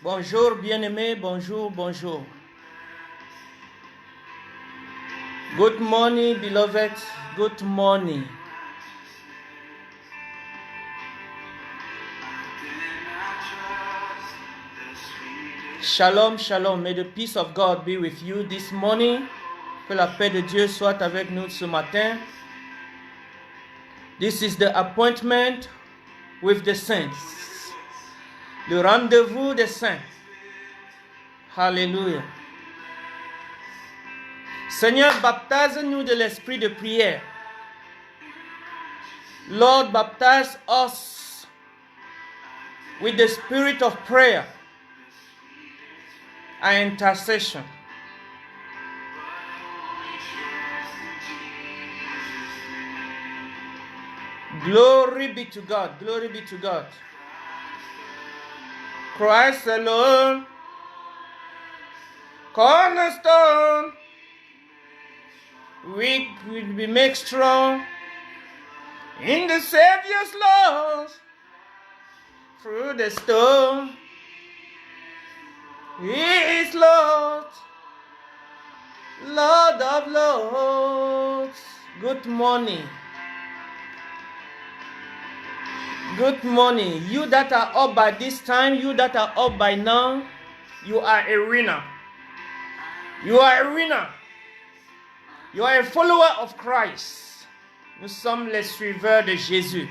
Bonjour bien-aimés, bonjour, bonjour. Good morning, beloved. Good morning. Shalom, shalom. May the peace of God be with you this morning. Que la paix de Dieu soit avec nous ce matin. This is the appointment with the saints. Le rendez-vous des saints. Hallelujah. Seigneur, baptise-nous de l'esprit de prière. Lord, baptize us with the spirit of prayer and intercession. Glory be to God. Glory be to God. Christ alone, cornerstone, we will be made strong in the Savior's love through the storm. He is Lord, Lord of Lords. Good morning. Good morning. You that are up by this time, you that are up by now, you are a winner. You are a winner. You are a follower of Christ. Nous sommes les suiveurs de Jésus.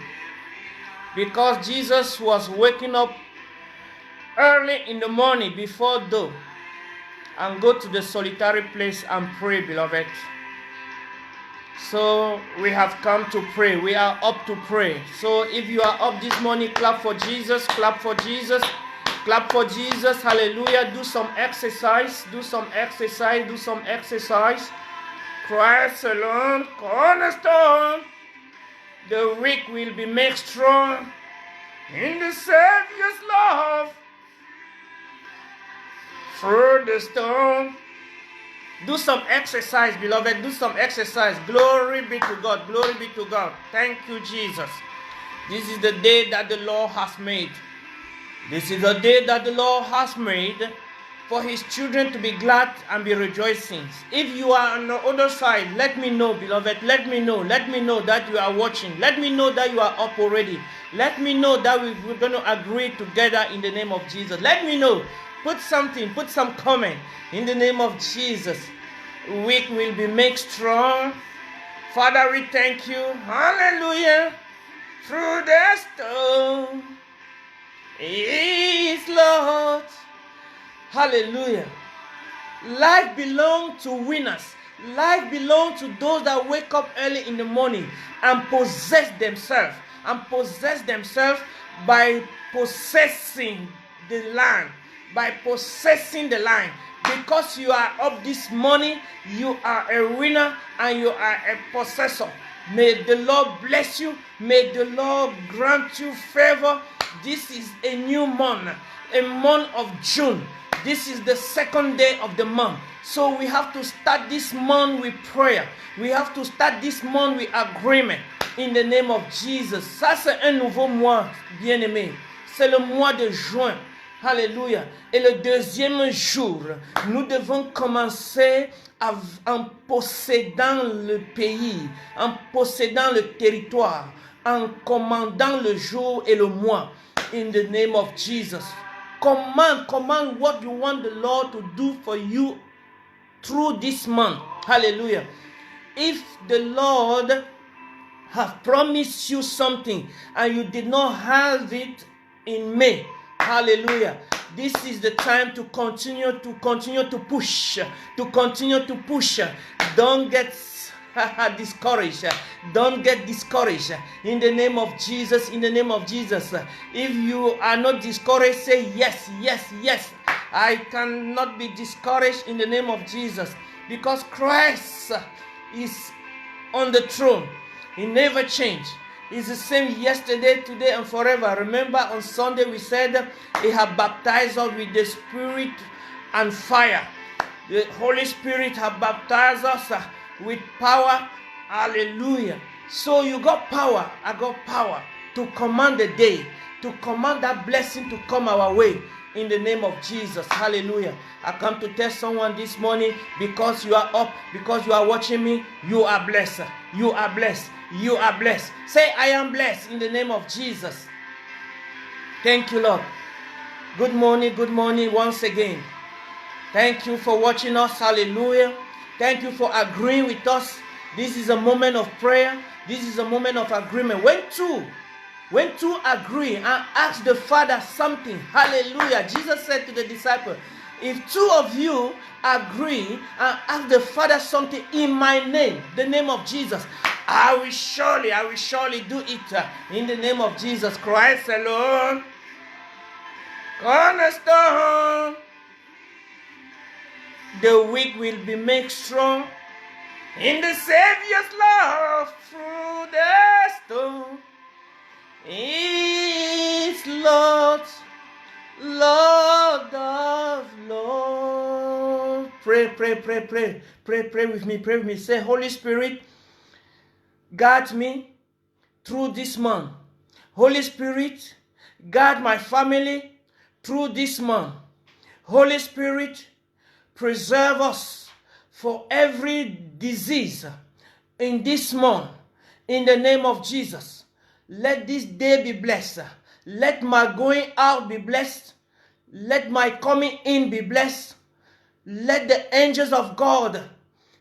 Because Jesus was waking up early in the morning before dawn and go to the solitary place and pray, beloved. So we have come to pray. We are up to pray. So if you are up this morning, clap for Jesus, clap for Jesus, clap for Jesus. Hallelujah. Do some exercise, do some exercise, do some exercise. Christ alone, cornerstone. The weak will be made strong in the Savior's love. Through the storm. Do some exercise, beloved. Do some exercise. Glory be to God. Glory be to God. Thank you, Jesus. This is the day that the Lord has made. This is the day that the Lord has made for his children to be glad and be rejoicing. If you are on the other side, let me know, beloved. Let me know. Let me know that you are watching. Let me know that you are up already. Let me know that we're going to agree together in the name of Jesus. Let me know. Put something, put some comment in the name of Jesus. Weak will be made strong. Father, we thank you. Hallelujah. Through the storm, He is Lord. Hallelujah. Life belongs to winners. Life belongs to those that wake up early in the morning and possess themselves. And possess themselves by possessing the land. By possessing the land. Because you are up this morning, you are a winner and you are a possessor. May the Lord bless you. May the Lord grant you favor. This is a new month, a month of June. This is the second day of the month. So we have to start this month with prayer. We have to start this month with agreement in the name of Jesus. Ça, c'est un nouveau mois, bien-aimé. C'est le mois de juin. Alléluia. Et le deuxième jour, nous devons commencer en possédant le pays, en possédant le territoire, en commandant le jour et le mois. In the name of Jesus. Command what you want the Lord to do for you through this month. Hallelujah. If the Lord have promised you something and you did not have it in May, hallelujah. This is the time to continue to push. Don't get discouraged. Don't get discouraged. In the name of Jesus, in the name of Jesus. If you are not discouraged, say yes, yes, yes. I cannot be discouraged in the name of Jesus. Because Christ is on the throne. He never changed. He's the same yesterday, today, and forever. Remember on Sunday we said He had baptized us with the Spirit and fire. The Holy Spirit has baptized us with power. Hallelujah. So you got power. I got power to command the day, to command that blessing to come our way. in the name of Jesus. Hallelujah. I come to tell someone this morning, because you are up, because you are watching me, you are blessed. You are blessed. You are blessed. Say, I am blessed in the name of Jesus. Thank you, Lord. Good morning once again. Thank you for watching us. Hallelujah. Thank you for agreeing with us. This is a moment of prayer. This is a moment of agreement. When two agree and ask the Father something, hallelujah. Jesus said to the disciples, if two of you agree and ask the Father something in my name, the name of Jesus, I will surely do it in the name of Jesus Christ alone. Cornerstone. The weak will be made strong in the Savior's love through the storm. It's Lord of Lord. Pray with me. Say, Holy Spirit, guide me through this month. Holy Spirit, guide my family through this month. Holy Spirit, preserve us for every disease in this month. In the name of Jesus, let this day be blessed. Let my going out be blessed. Let my coming in be blessed. Let the angels of God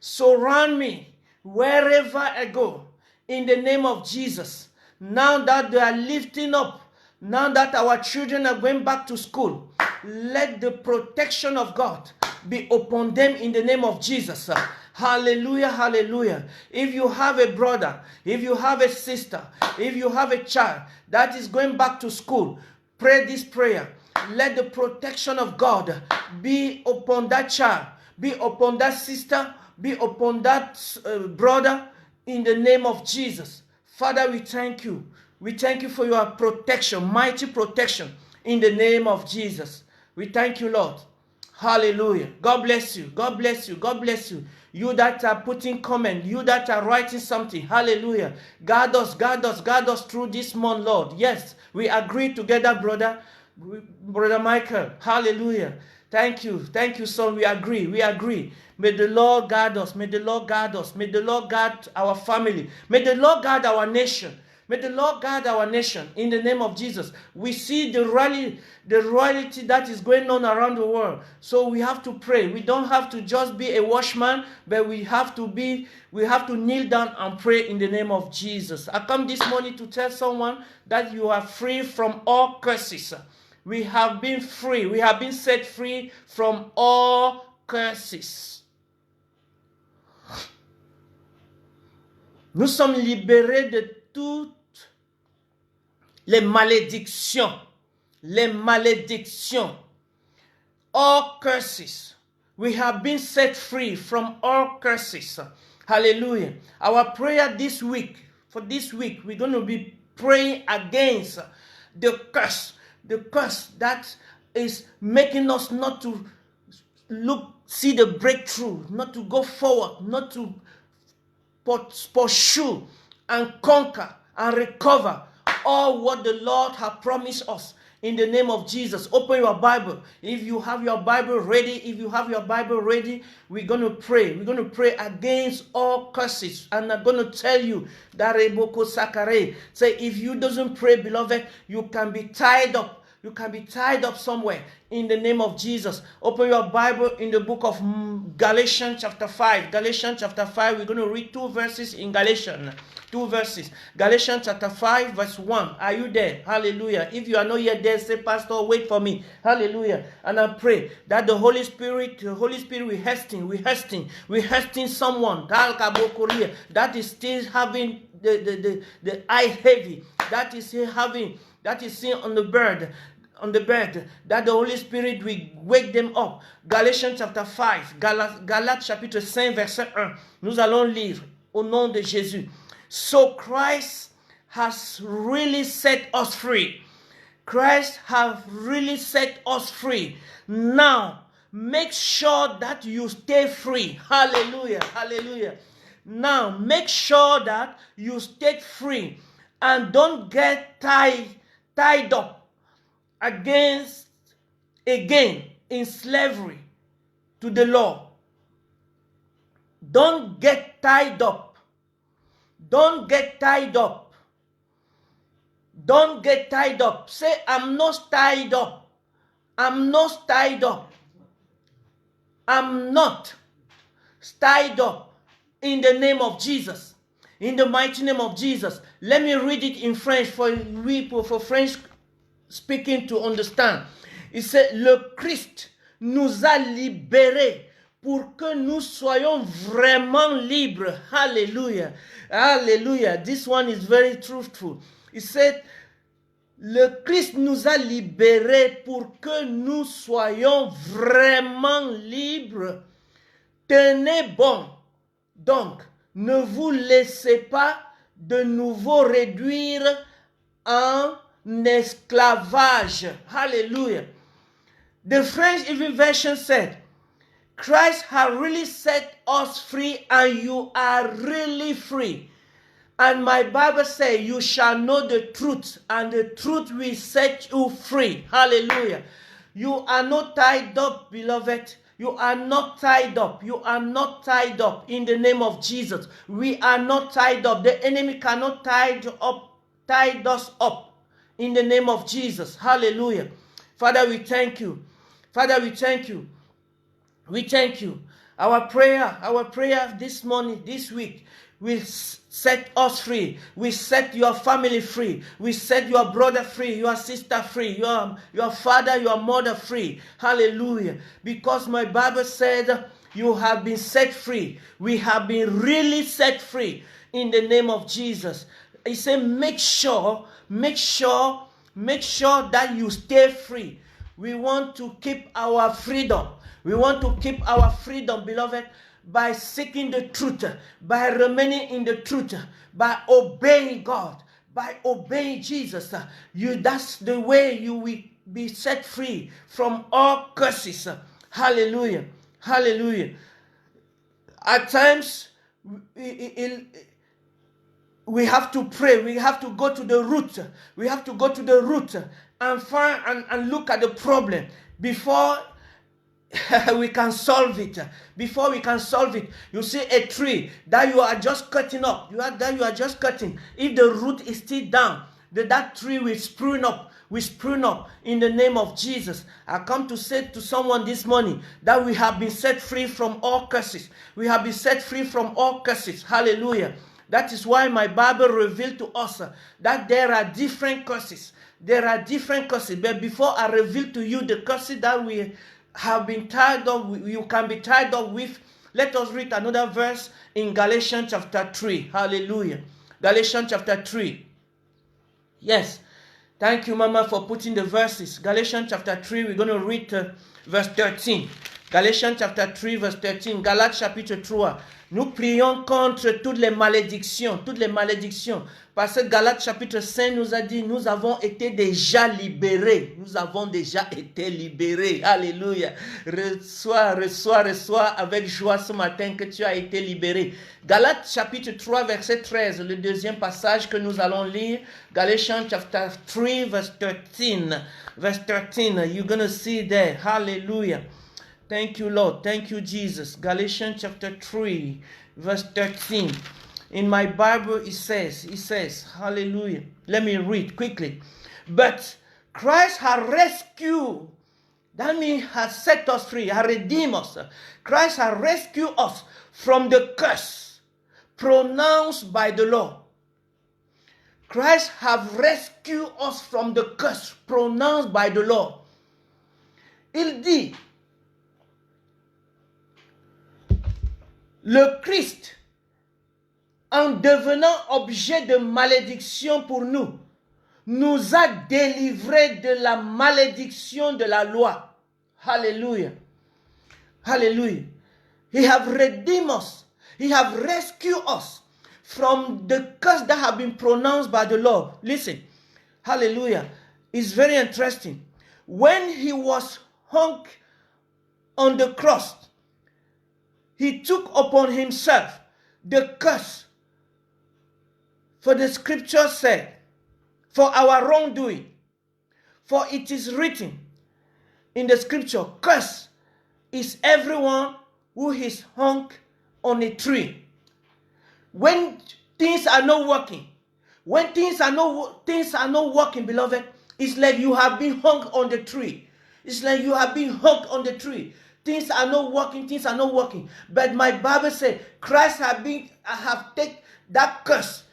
surround me wherever I go. In the name of Jesus. Now that they are lifting up, now that our children are going back to school, let the protection of God be upon them in the name of Jesus. Hallelujah, hallelujah. If you have a brother, if you have a sister, if you have a child that is going back to school, pray this prayer. Let the protection of God be upon that child, be upon that sister, be upon that brother in the name of Jesus. Father, we thank you. We thank you for your protection, mighty protection in the name of Jesus. We thank you, Lord. Hallelujah. God bless you. God bless you. God bless you. You that are putting comment, you that are writing something. Hallelujah. Guard us through this month, Lord. Yes, we agree together, brother Michael. Hallelujah. Thank you, son. We agree. May the Lord guard us. May the Lord guard us. May the Lord guard our family. May the Lord guard our nation. May the Lord guard our nation in the name of Jesus. We see the royalty that is going on around the world. So we have to pray. We don't have to just be a watchman, but we have to kneel down and pray in the name of Jesus. I come this morning to tell someone that you are free from all curses. We have been free. We have been set free from all curses. Nous sommes libérés de toutes les malédictions. All curses. We have been set free from all curses. Hallelujah. Our prayer this week, we're going to be praying against the curse that is making us not to see the breakthrough, not to go forward, not to pursue and conquer and recover all what the Lord has promised us in the name of Jesus. Open your Bible. If you have your Bible ready, we're going to pray. We're going to pray against all curses. And I'm going to tell you that Reboko Sakare. Say, if you doesn't pray, beloved, you can be tied up. You can be tied up somewhere in the name of Jesus. Open your Bible in the book of Galatians chapter 5. Galatians chapter 5, we're going to read 2 verses in Galatians. 2 verses. Galatians chapter 5 verse 1. Are you there? Hallelujah. If you are not yet there, say, Pastor, wait for me. Hallelujah. And I pray that the Holy Spirit will hasten someone that is still having the eye heavy, that is still on the bed, that the Holy Spirit will wake them up. Galatians chapter 5, Galates chapitre 5 verset 1. Nous allons lire au nom de Jésus. So Christ has really set us free. Christ has really set us free. Now, make sure that you stay free. Hallelujah, hallelujah. Now, make sure that you stay free and don't get tied up against again in slavery to the law. Don't get tied up. Don't get tied up. Don't get tied up. Say, I'm not tied up. I'm not tied up. I'm not tied up in the name of Jesus. In the mighty name of Jesus. Let me read it in French for French speaking to understand. Il said, le Christ nous a libérés pour que nous soyons vraiment libres. Hallelujah. Hallelujah. This one is very truthful. He said, le Christ nous a libérés pour que nous soyons vraiment libres. Tenez bon. Donc, ne vous laissez pas de nouveau réduire en esclavage. Hallelujah. The French even version said, Christ has really set us free and you are really free. And my Bible says, you shall know the truth and the truth will set you free. Hallelujah. You are not tied up, beloved. You are not tied up. You are not tied up in the name of Jesus. We are not tied up. The enemy cannot tie us up in the name of Jesus. Hallelujah. Father, we thank you. Father, we thank you. We thank you. Our prayer this morning, this week, will set us free. We set your family free. We set your brother free, your sister free, your father, your mother free. Hallelujah. Because my Bible said you have been set free. We have been really set free in the name of Jesus. He said, make sure that you stay free. We want to keep our freedom. We want to keep our freedom, beloved, by seeking the truth, by remaining in the truth, by obeying God, by obeying Jesus. That's the way you will be set free from all curses. Hallelujah. Hallelujah. At times, we have to pray. We have to go to the root. We have to go to the root and find and look at the problem before we can solve it. Before we can solve it, you see a tree that you are just cutting up. You are just cutting. If the root is still down, that tree will spring up. We spring up in the name of Jesus. I come to say to someone this morning that we have been set free from all curses. We have been set free from all curses. Hallelujah. That is why my Bible revealed to us that there are different curses. There are different curses. But before I reveal to you the curses that we have been tied up, you can be tied up with, let us read another verse in Galatians chapter 3. Hallelujah. Galatians chapter 3. Yes. Thank you, Mama, for putting the verses. Galatians chapter 3, we're going to read verse 13. Galatians chapter 3, verse 13. Galates chapitre 3. Nous prions contre toutes les malédictions. Toutes les malédictions. Parce que Galates chapitre 5 nous a dit, nous avons été déjà libérés. Nous avons déjà été libérés. Alléluia. Reçois avec joie ce matin que tu as été libéré. Galates chapitre 3, verset 13. Le deuxième passage que nous allons lire. Galatians chapter 3, verse 13. Verse 13. You're going to see there. Hallelujah. Thank you, Lord. Thank you, Jesus. Galatians chapter 3, verse 13. In my Bible, it says, hallelujah. Let me read quickly. But Christ has rescued, that means has set us free, has redeemed us. Christ has rescued us from the curse pronounced by the law. Christ has rescued us from the curse pronounced by the law. Il dit, le Christ, en devenant objet de malédiction pour nous, nous a délivrés de la malédiction de la loi. Hallelujah. Hallelujah. He have redeemed us. He have rescued us from the curse that have been pronounced by the law. Listen. Hallelujah. It's very interesting. When he was hung on the cross, he took upon himself the curse. For the scripture said, for our wrongdoing. For it is written, in the scripture, curse is everyone who is hung on a tree. When things are not working, when things are not working, beloved, it's like you have been hung on the tree. It's like you have been hung on the tree. Things are not working. But my Bible says Christ have taken that curse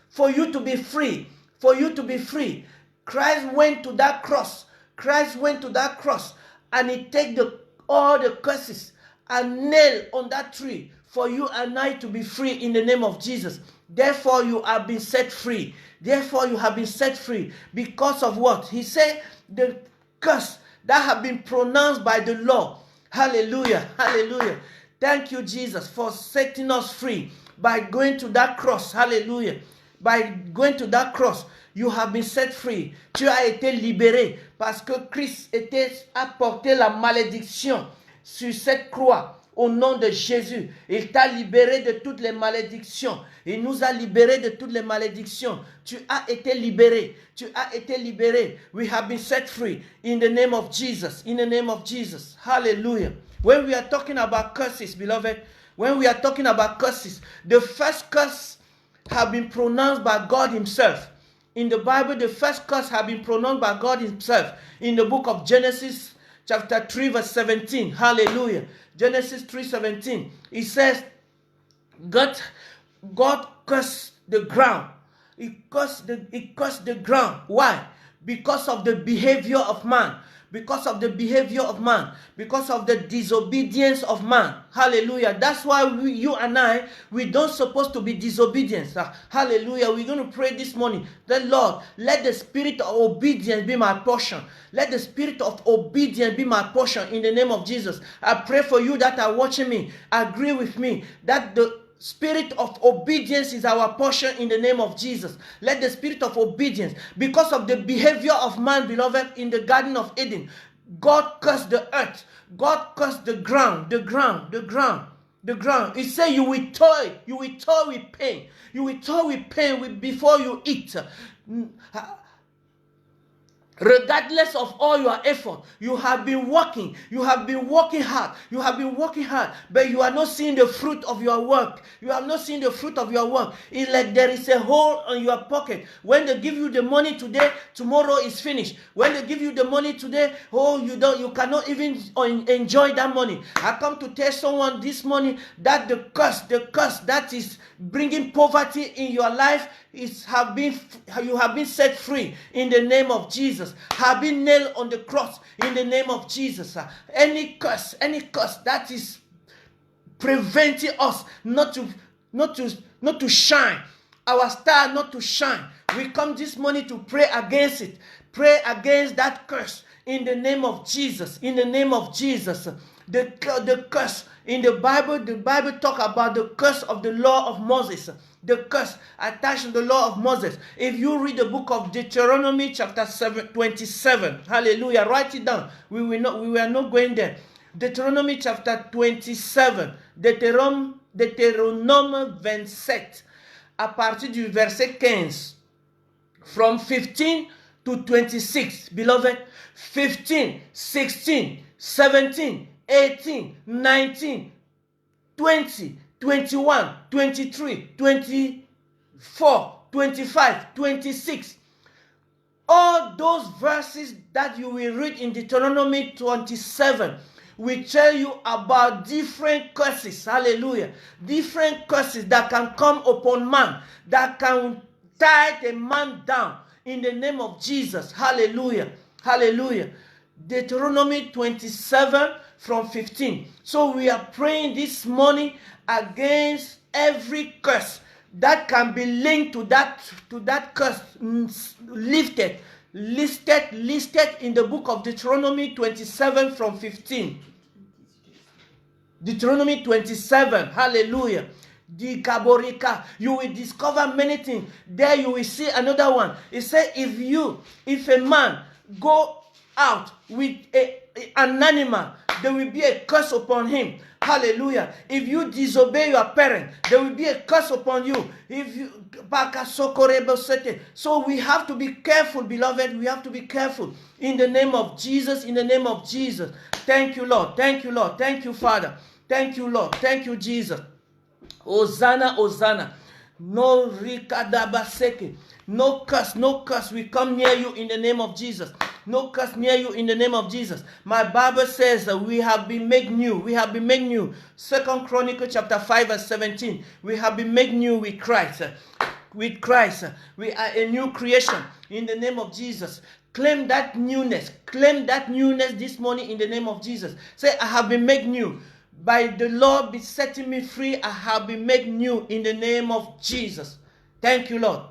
for you to be free. Christ went to that cross. And he take all the curses and nail on that tree for you and I to be free in the name of Jesus. Therefore, you have been set free. Because of what? He said the curse that have been pronounced by the law. Hallelujah. Thank you, Jesus, for setting us free by going to that cross. Hallelujah. By going to that cross, you have been set free. Tu as été libéré parce que Christ a porté la malédiction sur cette croix. Au nom de Jésus, il t'a libéré de toutes les malédictions. Il nous a libérés de toutes les malédictions. Tu as été libéré. We have been set free in the name of Jesus. Hallelujah. When we are talking about curses, beloved, the first curse have been pronounced by God himself. In the Bible, the first curse have been pronounced by God himself. In the book of Genesis, chapter 3, verse 17. Hallelujah. Genesis 3:17. It says, God cursed the ground. He cursed the ground. Why? Because of the behavior of man. Because of the disobedience of man. Hallelujah. That's why you and I, we don't supposed to be disobedient. Hallelujah. We're going to pray this morning that, Lord, let the spirit of obedience be my portion. Let the spirit of obedience be my portion in the name of Jesus. I pray for you that are watching me. Agree with me that the spirit of obedience is our portion in the name of Jesus. Let the spirit of obedience, because of the behavior of man, beloved, in the Garden of Eden, God cursed the earth. God cursed the ground. He said you will toil with pain. You will toil with pain before you eat. Regardless of all your effort, you have been working hard, but you are not seeing the fruit of your work. It's like there is a hole on your pocket. When they give you the money today, tomorrow is finished. When they give you the money today, you cannot even enjoy that money. I come to tell someone this morning that the curse that is bringing poverty in your life you have been set free in the name of Jesus. Have been nailed on the cross in the name of Jesus. Any curse that is preventing us not to shine, our star not to shine. We come this morning to pray against it. Pray against that curse in the name of Jesus. The curse in the Bible talk about the curse of the law of Moses. The curse attached to the law of Moses. If you read the book of Deuteronomy chapter 27, hallelujah, write it down. We are not going there. Deuteronomy chapter 27, Deutéronome 27, à partir du verset 15, from 15 to 26, beloved, 15, 16, 17, 18, 19, 20, 21, 23, 24, 25, 26. All those verses that you will read in Deuteronomy 27 will tell you about different curses. Hallelujah. Different curses that can come upon man, that can tie a man down in the name of Jesus. Hallelujah. Deuteronomy 27 from 15. So we are praying this morning against every curse that can be linked to that curse listed in the book of Deuteronomy 27 from 15. Deuteronomy 27, hallelujah. The Gaborika, you will discover many things. There you will see another one. It says if a man go out with an animal, there will be a curse upon him. Hallelujah. If you disobey your parent, there will be a curse upon you. So we have to be careful, beloved. We have to be careful. In the name of Jesus, in the name of Jesus. Thank you, Lord. Thank you, Lord. Thank you, Father. Thank you, Lord. Thank you, Jesus. Hosanna, Hosanna. No rikadabaseke. No curse, no curse. We come near you in the name of Jesus. No curse near you in the name of Jesus. My Bible says that we have been made new. We have been made new. 2 Chronicles chapter 5 verse 17. We have been made new with Christ. With Christ. We are a new creation in the name of Jesus. Claim that newness. Claim that newness this morning in the name of Jesus. Say, I have been made new. By the Lord be setting me free, I have been made new in the name of Jesus. Thank you, Lord.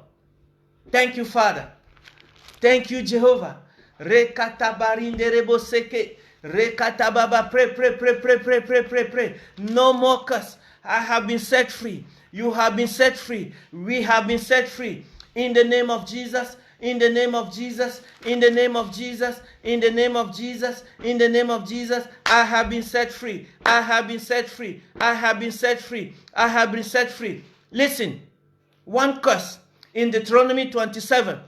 Thank you, Father. Thank you, Jehovah. Rekatabarindereboseke. Rekatababa. Pray. No more curse. I have been set free. You have been set free. We have been set free. In the name of Jesus. In the name of Jesus, in the name of Jesus, in the name of Jesus, in the name of Jesus, I have been set free. I have been set free. I have been set free. I have been set free. Listen, one curse in Deuteronomy 27.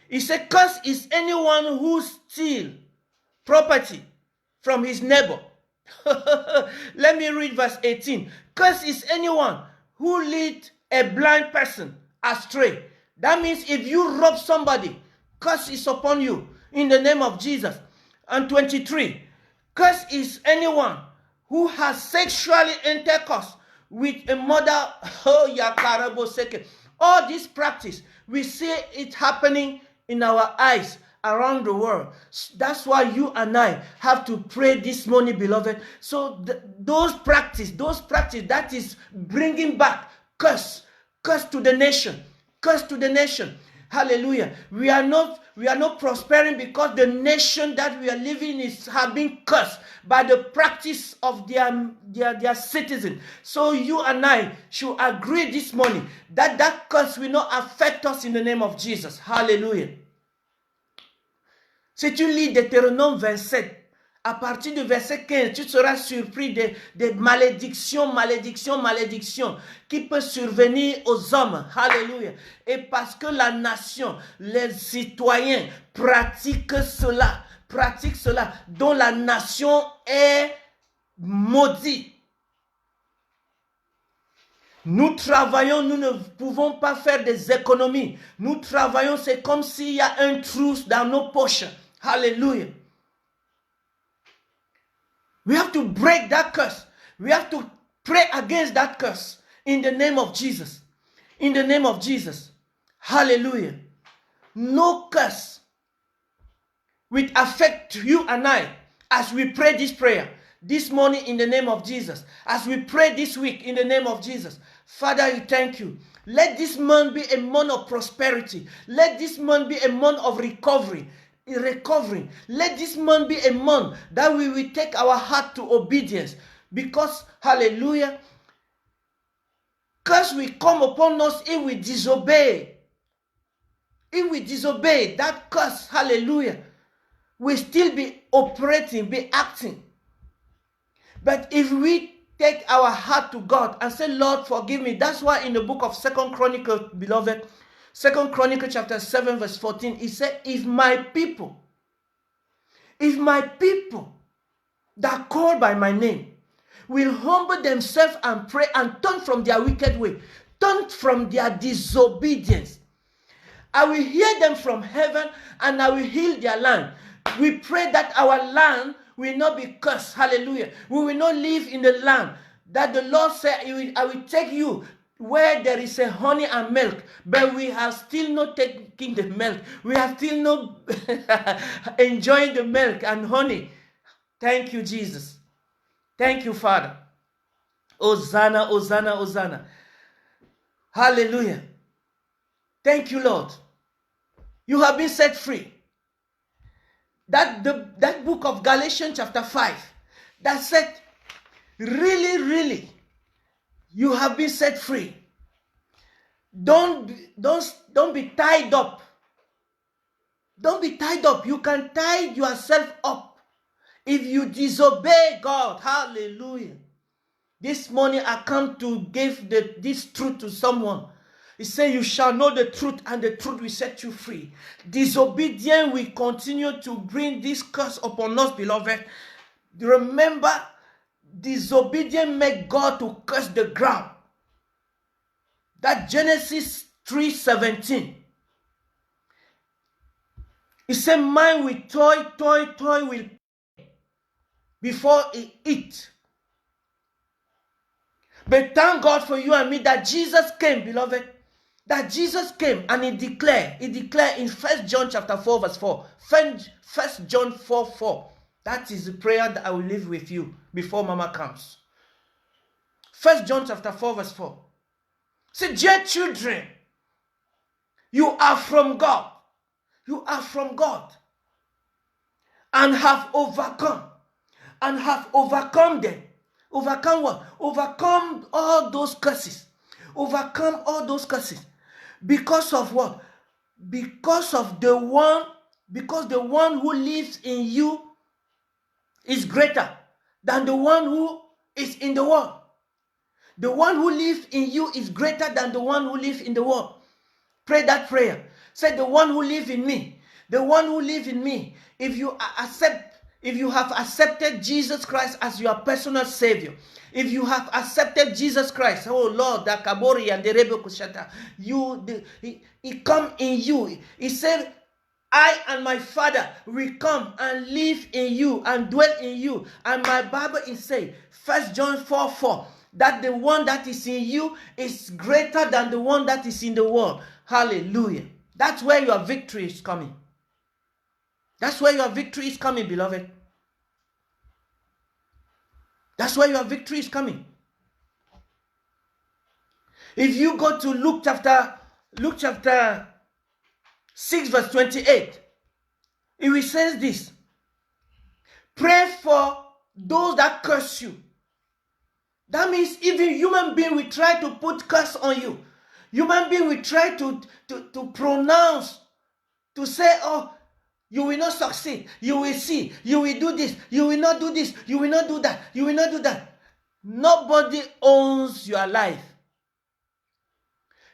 It said, curse is anyone who steals property from his neighbor. Let me read verse 18. Curse is anyone who leads a blind person astray. That means if you rob somebody, curse is upon you in the name of Jesus. And 23, curse is anyone who has sexually intercourse with a mother. Oh, yakaraboseke. All this practice, we see it happening in our eyes around the world. That's why you and I have to pray this morning, beloved. So those practice, that is bringing back curse to the nation. Curse to the nation. Hallelujah. We are not prospering because the nation that we are living in have been cursed by the practice of their citizens. So you and I should agree this morning that curse will not affect us in the name of Jesus. Hallelujah. Si tu lis Deutéronome 27, à partir du verset 15, tu seras surpris des malédictions qui peuvent survenir aux hommes. Alléluia. Et parce que la nation, les citoyens pratiquent cela, dont la nation est maudite. Nous travaillons, nous ne pouvons pas faire des économies. Nous travaillons, c'est comme s'il y a un trou dans nos poches. Hallelujah. We have to break that curse. We have to pray against that curse in the name of Jesus. In the name of Jesus. Hallelujah. No curse will affect you and I as we pray this prayer this morning in the name of Jesus. As we pray this week in the name of Jesus. Father, we thank you. Let this month be a month of prosperity. Let this month be a month of recovery. Let this month be a month that we will take our heart to obedience. Because, hallelujah, curse will come upon us if we disobey. If we disobey, that curse, hallelujah, will still be operating, be acting. But if we take our heart to God and say, Lord, forgive me. That's why in the book of 2 Chronicles, beloved, 2 Chronicles chapter 7 verse 14, it said, if my people that call by my name will humble themselves and pray and turn from their wicked way, turn from their disobedience, I will hear them from heaven and I will heal their land. We pray that our land will not be cursed. Hallelujah. We will not live in the land that the Lord said, I will take you where there is a honey and milk, but we have still not taken the milk. We are still not enjoying the milk and honey. Thank you, Jesus. Thank you, Father. Hosanna, Hosanna, Hosanna. Hallelujah. Thank you, Lord. You have been set free. That book of Galatians chapter 5, that said, really, you have been set free. Don't be tied up. Don't be tied up. You can tie yourself up if you disobey God. Hallelujah. This morning I come to give this truth to someone. He said, you shall know the truth, and the truth will set you free. Disobedience will continue to bring this curse upon us, beloved. Remember, disobedience make God to curse the ground. That Genesis 3:17. He said, man will toy will before he eat. But thank God for you and me that Jesus came, beloved. That Jesus came and he declared in 1 John chapter 4 verse 4. 1 John 4:4. That is the prayer that I will leave with you before Mama comes. 1 John chapter 4 verse 4. Say, dear children, you are from God. You are from God. And have overcome. And have overcome them. Overcome what? Overcome all those curses. Overcome all those curses. Because of what? Because the one who lives in you is greater than the one who is in the world. The one who lives in you is greater than the one who lives in the world. Pray that prayer. Say, the one who lives in me, the one who lives in me. If you have accepted Jesus Christ as your personal Savior, if you have accepted Jesus Christ, oh Lord, that Kabori and the Rebbe Kushata, he come in you. He said, I and my Father will come and live in you and dwell in you. And my Bible is saying, 1 John 4:4, that the one that is in you is greater than the one that is in the world. Hallelujah. That's where your victory is coming. That's where your victory is coming, beloved. That's where your victory is coming. If you go to Luke chapter 6 verse 28, it says this. Pray for those that curse you. That means even human being will try to put curse on you. Human being will try to pronounce, to say, oh, you will not succeed. You will see. You will do this. You will not do this. You will not do that. You will not do that. Nobody owns your life.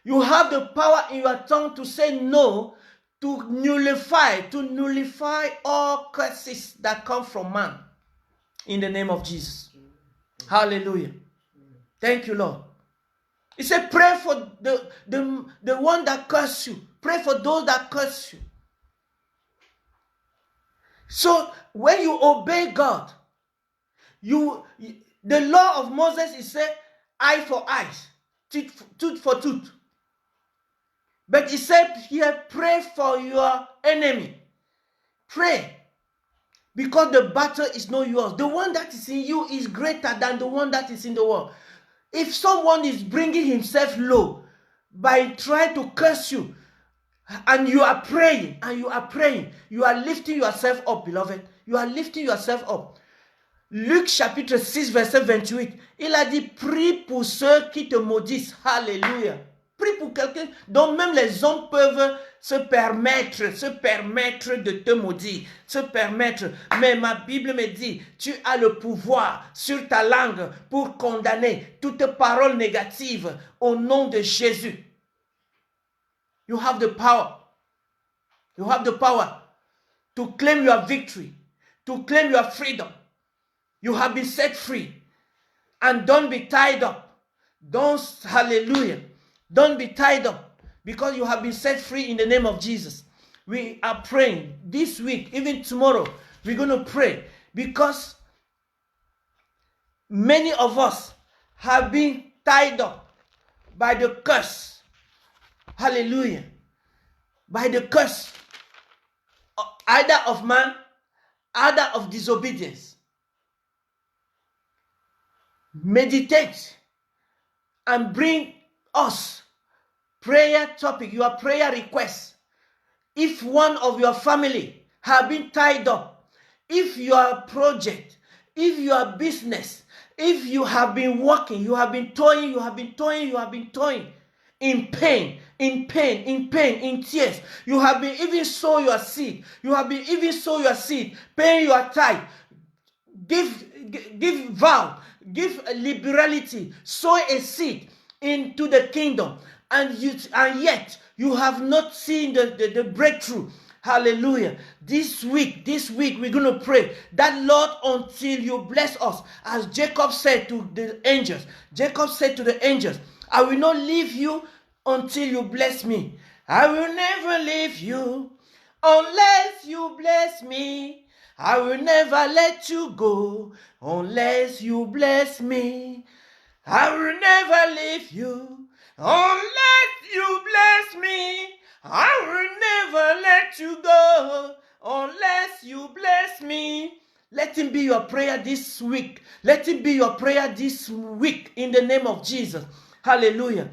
You have the power in your tongue to say no, to nullify all curses that come from man. In the name of Jesus. Hallelujah. Thank you, Lord. He said, pray for the one that curses you. Pray for those that curse you. So when you obey God, the law of Moses is say, eye for eyes, tooth for tooth. But he said here, pray for your enemy. Pray. Because the battle is not yours. The one that is in you is greater than the one that is in the world. If someone is bringing himself low by trying to curse you, and you are praying, you are lifting yourself up, beloved. You are lifting yourself up. Luc chapitre 6 verset 28, il a dit, prie pour ceux qui te maudissent. Alléluia. Prie pour quelqu'un dont même les hommes peuvent se permettre de te maudire, se permettre. Mais ma Bible me dit, tu as le pouvoir sur ta langue pour condamner toute parole négative au nom de Jésus. You have the power. You have the power to claim your victory, to claim your freedom. You have been set free. And don't be tied up. Hallelujah. Don't be tied up because you have been set free in the name of Jesus. We are praying this week, even tomorrow, we're going to pray because many of us have been tied up by the curse. Hallelujah. By the curse, either of man, either of disobedience. Meditate and bring us prayer topic, your prayer request. If one of your family have been tied up, if your project, if your business, if you have been working, you have been toying, in pain, in tears. You have been even sow your seed. Paying your tithe. Give vow. give a liberality, sow a seed into the kingdom, and yet you have not seen the breakthrough. Hallelujah. This week we're going to pray that, Lord, until you bless us, as Jacob said to the angels. Jacob said to the angels, I will not leave you until you bless me. I will never leave you unless you bless me. I will never let you go unless you bless me. I will never leave you unless you bless me. I will never let you go unless you bless me. Let him be your prayer this week. Let him be your prayer this week in the name of Jesus. Hallelujah.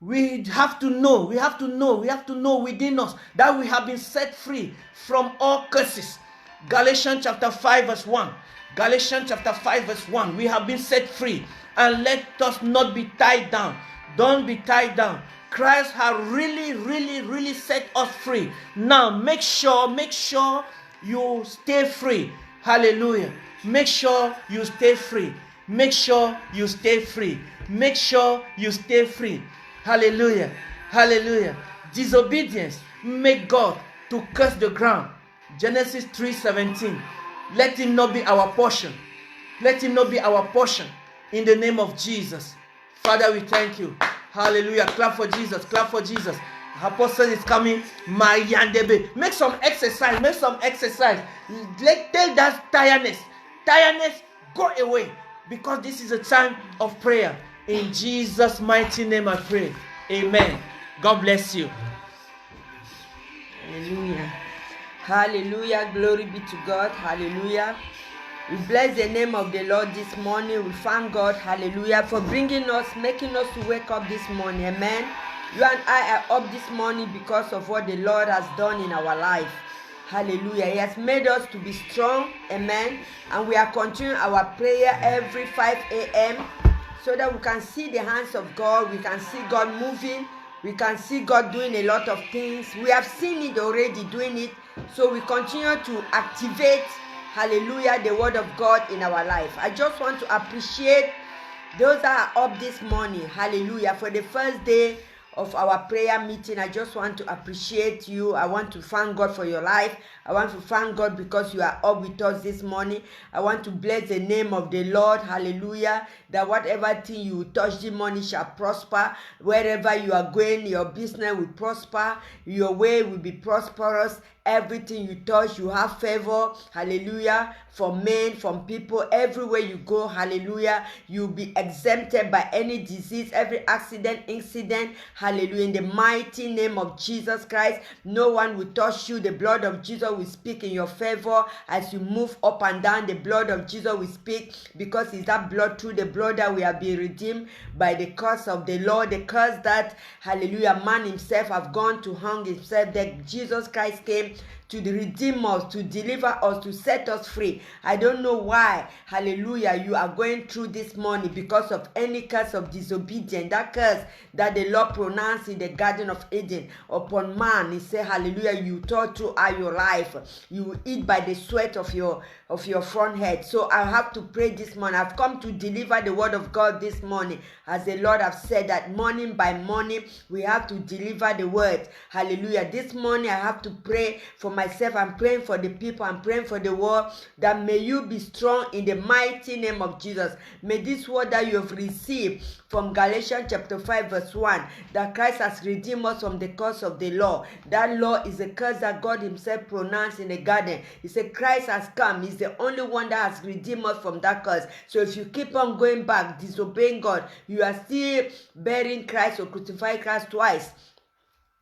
We have to know within us that we have been set free from all curses. Galatians chapter 5 verse 1. Galatians chapter 5 verse 1. We have been set free, and let us not be tied down. Don't be tied down. Christ has really set us free. Now make sure you stay free. Hallelujah. Make sure you stay free. Make sure you stay free. Make sure you stay free. Hallelujah. Hallelujah. Disobedience make God to curse the ground. Genesis 3:17. Let him not be our portion. Let him not be our portion in the name of Jesus. Father, we thank you. Hallelujah. Clap for Jesus. Clap for Jesus. Apostle is coming. Mayandebe. Make some exercise. Make some exercise. Tell that tiredness go away, because this is a time of prayer. In Jesus' mighty name I pray. Amen. God bless you. Hallelujah. Hallelujah. Glory be to God. Hallelujah. We bless the name of the Lord this morning. We thank God, hallelujah, for making us to wake up this morning. Amen. You and I are up this morning because of what the Lord has done in our life. Hallelujah. He has made us to be strong. Amen. And we are continuing our prayer every 5 a.m. so that we can see the hands of God. We can see God moving. We can see God doing a lot of things. We have seen it already doing it. So we continue to activate, hallelujah, the word of God in our life. I just want to appreciate those that are up this morning, hallelujah, for the first day of our prayer meeting. I just want to appreciate you. I want to thank God for your life. I want to thank God because you are up with us this morning. I want to bless the name of the Lord, hallelujah, that whatever thing you touch this morning shall prosper. Wherever you are going, your business will prosper. Your way will be prosperous. Everything you touch, you have favor, hallelujah, from men, from people, everywhere you go, hallelujah, you'll be exempted by any disease, every accident, incident, hallelujah, in the mighty name of Jesus Christ. No one will touch you. The blood of Jesus will speak in your favor as you move up and down. The blood of Jesus will speak, because it's that blood, through the blood, that we have been redeemed by the curse of the Lord, the curse that, hallelujah, man himself have gone to hang himself, that Jesus Christ came to redeem us, to deliver us, to set us free. I don't know why, hallelujah, you are going through this morning because of any curse of disobedience. That curse that the Lord pronounced in the Garden of Eden upon man. He said, hallelujah, you thought throughout your life, you will eat by the sweat of your front head. So I have to pray this morning. I've come to deliver the word of God this morning. As the Lord have said that morning by morning, we have to deliver the word. Hallelujah. This morning I have to pray for myself. I'm praying for the people. I'm praying for the world, that may you be strong in the mighty name of Jesus. May this word that you have received from Galatians chapter 5 verse 1, that Christ has redeemed us from the curse of the law. That law is a curse that God himself pronounced in the garden. He said Christ has come. He's the only one that has redeemed us from that curse. So if you keep on going back, disobeying God, you are still bearing Christ or crucifying Christ twice.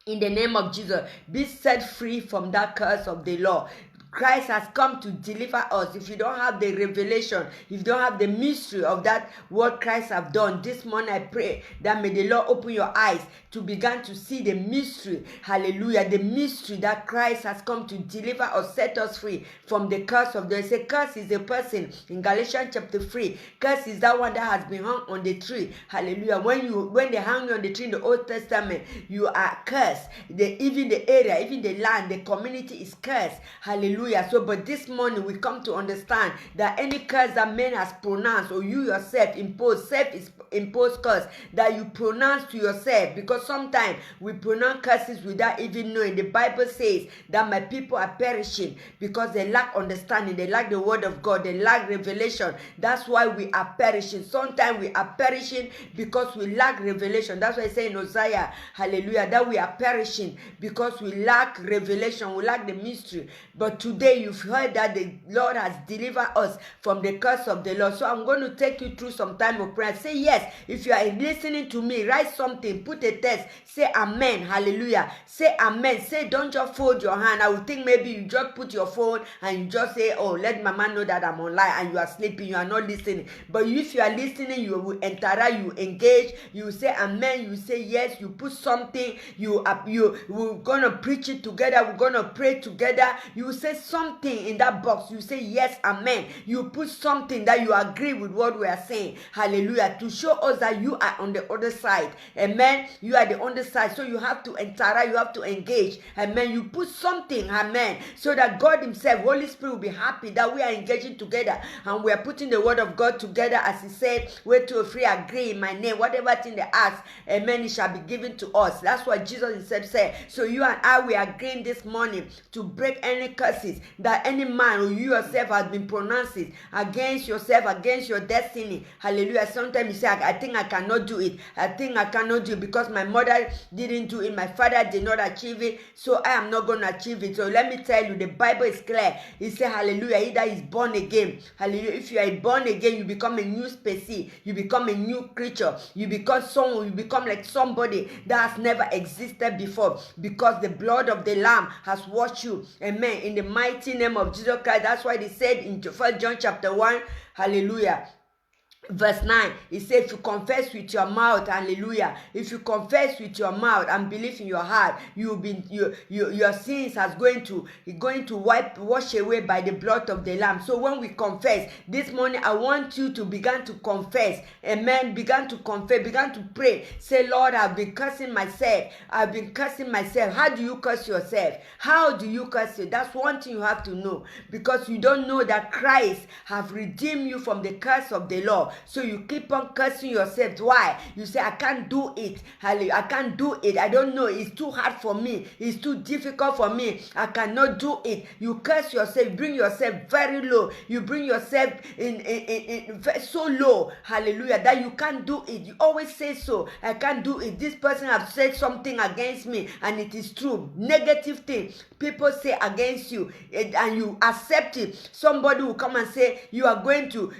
In the name of Jesus, be set free from that curse of the law. Christ has come to deliver us. If you don't have the revelation, if you don't have the mystery of that, what Christ have done, this morning I pray that may the Lord open your eyes to begin to see the mystery, hallelujah, the mystery that Christ has come to deliver or set us free from the curse of the. Say, curse is a person in Galatians chapter 3. Curse is that one that has been hung on the tree, hallelujah. When they hang you on the tree in the Old Testament, you are cursed. Even the area, even the land, the community is cursed, hallelujah. Hallelujah. So, but this morning we come to understand that any curse that man has pronounced or you yourself self-imposed curse that you pronounce to yourself, because sometimes we pronounce curses without even knowing. The Bible says that my people are perishing because they lack understanding, they lack the word of God, they lack revelation. That's why we are perishing. Sometimes we are perishing because we lack revelation. That's why I say in Hosea, hallelujah, that we are perishing because we lack revelation, we lack the mystery. But today you've heard that the Lord has delivered us from the curse of the Lord. So I'm going to take you through some time of prayer. Say yes. If you are listening to me, write something, put a text, say amen, hallelujah. Say amen. Say, don't just fold your hand. I would think maybe you just put your phone and you just say, oh, let mama know that I'm online, and you are sleeping, you are not listening. But if you are listening, you will enter, you engage, you say amen, you say yes, you put something, we're gonna preach it together, we're gonna pray together. You say something in that box, you say yes, amen. You put something that you agree with what we are saying, hallelujah, to show us that you are on the other side, amen. You are the other side, so you have to enter, you have to engage, amen. You put something, amen, so that God himself, Holy Spirit, will be happy that we are engaging together and we are putting the word of God together. As he said, where two or three agree in my name, whatever thing they ask, amen, it shall be given to us. That's what Jesus himself said. So you and I, we are agreeing this morning to break any curses that any man or you yourself has been pronouncing against yourself, against your destiny, hallelujah. Sometimes you say, I think I cannot do it, I think I cannot do it because my mother didn't do it, my father did not achieve it, so I am not going to achieve it. So let me tell you, the Bible is clear. It says, hallelujah, he that is born again, hallelujah. If you are born again, you become a new species, you become a new creature, you become someone, you become like somebody that has never existed before, because the blood of the Lamb has washed you, amen, in the mighty name of Jesus Christ. That's why they said in 1 John chapter 1, hallelujah, verse 9, it says, if you confess with your mouth, hallelujah, if you confess with your mouth and believe in your heart, your sins are going to wash away by the blood of the Lamb. So when we confess this morning, I want you to begin to confess, amen. Begin to confess, begin to pray. Say, Lord, I've been cursing myself, I've been cursing myself. How do you curse yourself? How do you curse it? That's one thing you have to know, because you don't know that Christ have redeemed you from the curse of the law. So you keep on cursing yourself. Why? You say, I can't do it. I can't do it. I don't know. It's too hard for me. It's too difficult for me. I cannot do it. You curse yourself. Bring yourself very low. You bring yourself in so low. Hallelujah. That you can't do it. You always say so. I can't do it. This person has said something against me, and it is true. Negative thing people say against you, and you accept it. Somebody will come and say, you're not going to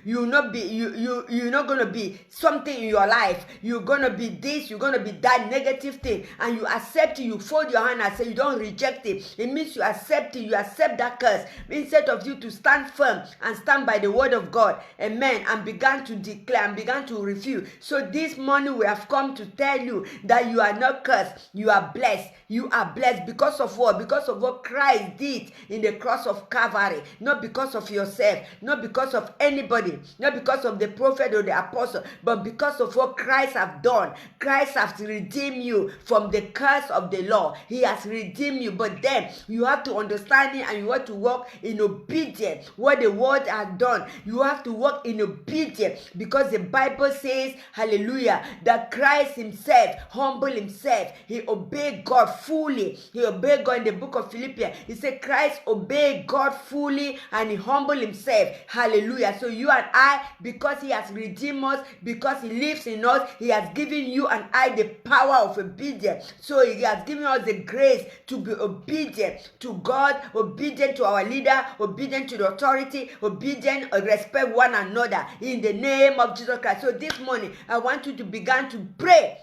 be something in your life. You're going to be this, you're going to be that negative thing, and you accept it. You fold your hand and say, you don't reject it. It means you accept it. You accept that curse. Instead of you to stand firm and stand by the word of God, amen, and began to declare and began to refuse. So this morning we have come to tell you that you are not cursed. You are blessed. You are blessed because of what? Because of what Christ did in the cross of Calvary. Not because of yourself, not because of anybody, not because of the prophet or the apostle, but because of what Christ has done. Christ has redeemed you from the curse of the law. He has redeemed you. But then you have to understand it, and you have to walk in obedience. What the word has done, you have to walk in obedience, because the Bible says, hallelujah, that Christ himself humbled himself. He obeyed God fully. He obeyed God. In the book of Philippians, he said Christ obeyed God fully and he humbled himself. Hallelujah. So you and I, because he has redeemed us, because he lives in us, he has given you and I the power of obedience. So he has given us the grace to be obedient to God, obedient to our leader, obedient to the authority, obedient, respect one another in the name of Jesus Christ. So this morning, I want you to begin to pray.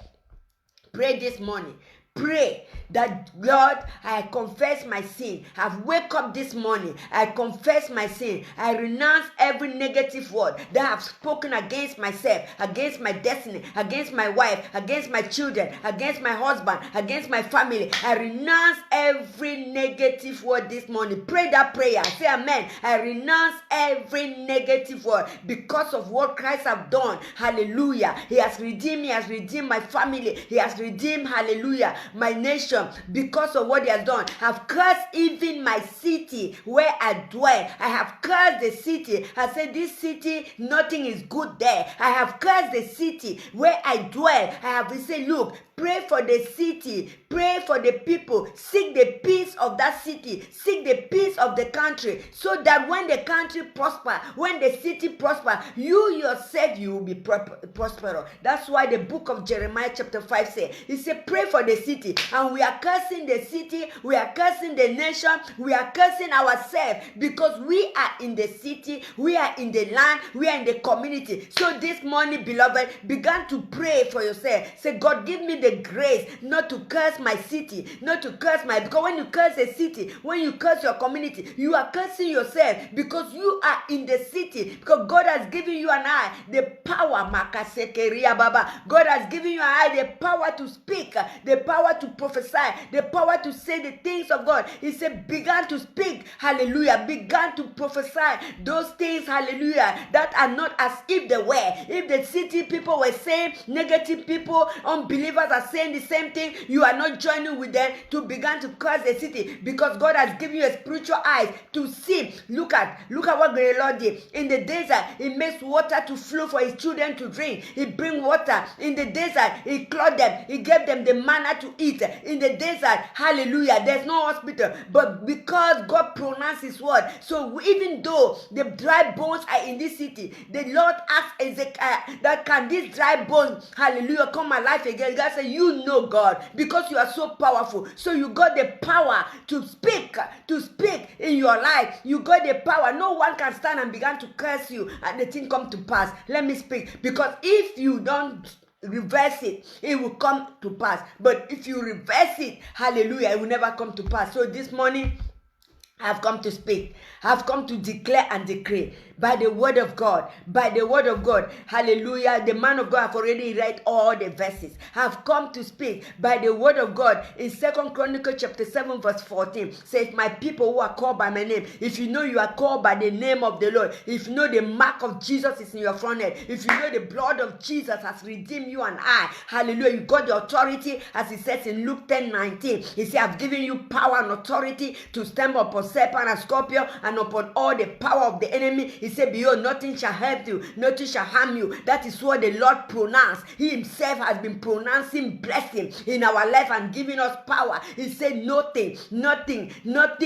Pray this morning. Pray that, Lord, I confess my sin. I've wake up this morning. I confess my sin. I renounce every negative word that I've spoken against myself, against my destiny, against my wife, against my children, against my husband, against my family. I renounce every negative word this morning. Pray that prayer. Say amen. I renounce every negative word because of what Christ has done. Hallelujah. He has redeemed me. He has redeemed my family. He has redeemed, hallelujah, my nation, because of what he has done. I have cursed even my city where I dwell. I have cursed the city. I said, this city, nothing is good there. I have cursed the city where I dwell. I have said, look, pray for the city, pray for the people, seek the peace of that city, seek the peace of the country, so that when the country prosper, when the city prosper, you yourself, you will be prosperous. That's why the book of Jeremiah chapter 5 says, he said, pray for the city. And we are cursing the city, we are cursing the nation, we are cursing ourselves, because we are in the city, we are in the land, we are in the community. So this morning, beloved, begin to pray for yourself. Say, God, give me the grace not to curse my city, not to curse because when you curse a city, when you curse your community, you are cursing yourself, because you are in the city, because God has given you and I the power. God has given you and I the power to speak, the power to prophesy, the power to say the things of God. He said, began to speak, hallelujah, began to prophesy those things, hallelujah, that are not as if they were. If the city people were saying, negative people, unbelievers are saying the same thing, you are not joining with them to begin to curse the city, because God has given you a spiritual eyes to see. Look at what the Lord did in the desert. He makes water to flow for his children to drink. He bring water in the desert. He clothed them. He gave them the manna to eat in the desert. Hallelujah. There's no hospital, but because God pronounced his word, so even though the dry bones are in this city, the Lord asked Ezekiel that can these dry bones, hallelujah, come alive again. God said, you know, God, because you are so powerful, so you got the power to speak in your life. You got the power. No one can stand and begin to curse you and the thing come to pass. Let me speak, because if you don't reverse it, it will come to pass. But if you reverse it, hallelujah, it will never come to pass. So this morning, I have come to speak. I have come to declare and decree by the word of God. By the word of God. Hallelujah. The man of God have already read all the verses. I have come to speak by the word of God. In 2 Chronicles chapter 7 verse 14 says, my people who are called by my name. If you know you are called by the name of the Lord. If you know the mark of Jesus is in your front head. If you know the blood of Jesus has redeemed you and I. Hallelujah. You got the authority, as he says in Luke 10:19. He said, I've given you power and authority to stand upon serpent and scorpion and upon all the power of the enemy. He said, behold, nothing shall hurt you, nothing shall harm you. That is what the Lord pronounced. He himself has been pronouncing blessing in our life and giving us power. He said, nothing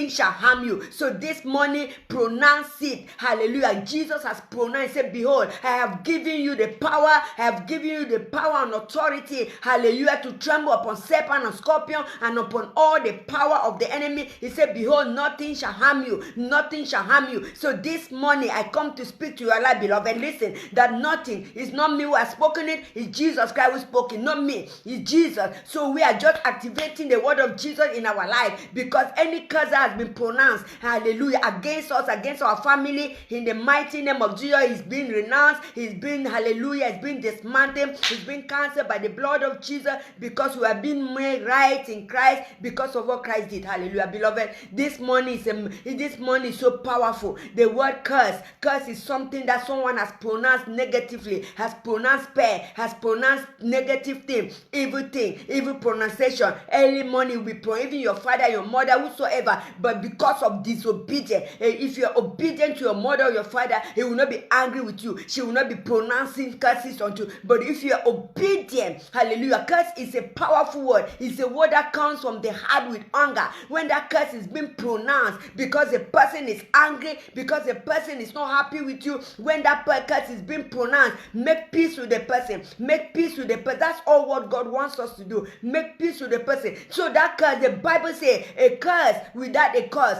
shall harm you. So this morning, pronounce it. Hallelujah. Jesus has pronounced. He said, behold, I have given you the power. I have given you the power and authority. Hallelujah. To tremble upon serpent and scorpion and upon all the power of the enemy. He said, behold, nothing shall harm you. Nothing shall harm you. So this morning I come to speak to your life, beloved. Listen, that nothing is not me who has spoken it. It's Jesus Christ who spoke it, not me. It's Jesus. So we are just activating the word of Jesus in our life, because any curse that has been pronounced, hallelujah, against us, against our family, in the mighty name of Jesus, is being renounced. It's been, hallelujah, it's been dismantled. It's been cancelled by the blood of Jesus, because we have been made right in Christ because of what Christ did. Hallelujah, beloved. This morning is so powerful. The word curse is something that someone has pronounced negatively, has pronounced bad, has pronounced negative thing, evil pronunciation. Early morning we pray, even your father, your mother, whosoever, but because of disobedience, if you are obedient to your mother or your father, he will not be angry with you. She will not be pronouncing curses unto you. But if you are obedient, hallelujah, curse is a powerful word. It's a word that comes from the heart with anger. When that curse is being pronounced, because the person is angry, because the person is not happy with you, when that curse is being pronounced, make peace with the person. Make peace with the person. That's all what God wants us to do. Make peace with the person. So that curse, the Bible says, a curse without a cause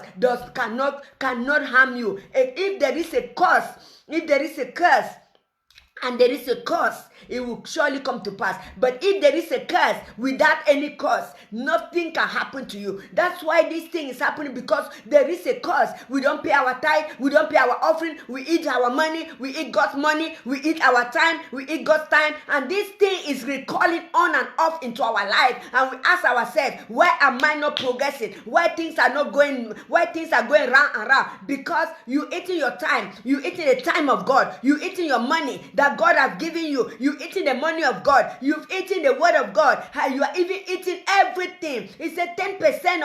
cannot harm you. If there is a curse, and there is a cause, it will surely come to pass. But if there is a curse without any cause, nothing can happen to you. That's why this thing is happening, because there is a cause. We don't pay our tithe, we don't pay our offering, we eat our money, we eat God's money, we eat our time, we eat God's time, and this thing is recalling on and off into our life. And we ask ourselves, why am I not progressing? Why things are going round and round? Because you eating your time, you eating the time of God, you eating your money that God has given you. You You've eaten the money of God. You've eaten the word of God. You are even eating everything. He said 10%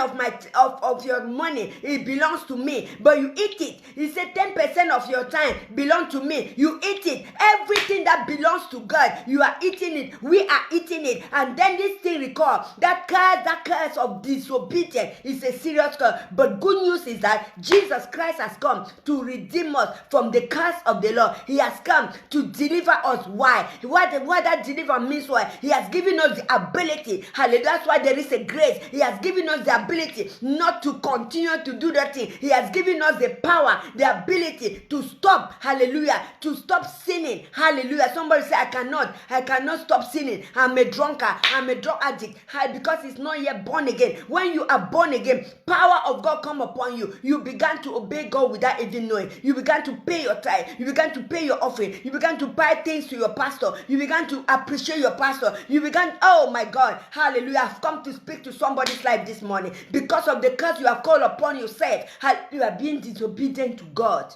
of your money, it belongs to me. But you eat it. He said 10% of your time belongs to me. You eat it. Everything that belongs to God, you are eating it. We are eating it. And then this thing, recall, that curse of disobedience is a serious curse. But good news is that Jesus Christ has come to redeem us from the curse of the law. He has come to deliver us. Why? What that deliver means, why? He has given us the ability. Hallelujah. That's why there is a grace. He has given us the ability not to continue to do that thing. He has given us the power, the ability to stop. Hallelujah. To stop sinning. Hallelujah. Somebody say, I cannot stop sinning. I'm a drunkard. I'm a drug addict. Because it's not yet born again. When you are born again, power of God come upon you. You began to obey God without even knowing. You began to pay your tithe. You began to pay your offering. You began to buy things to your pastor. You began to appreciate your pastor. You began, oh my God, hallelujah. I've come to speak to somebody's life this morning. Because of the curse you have called upon yourself, you are being disobedient to God.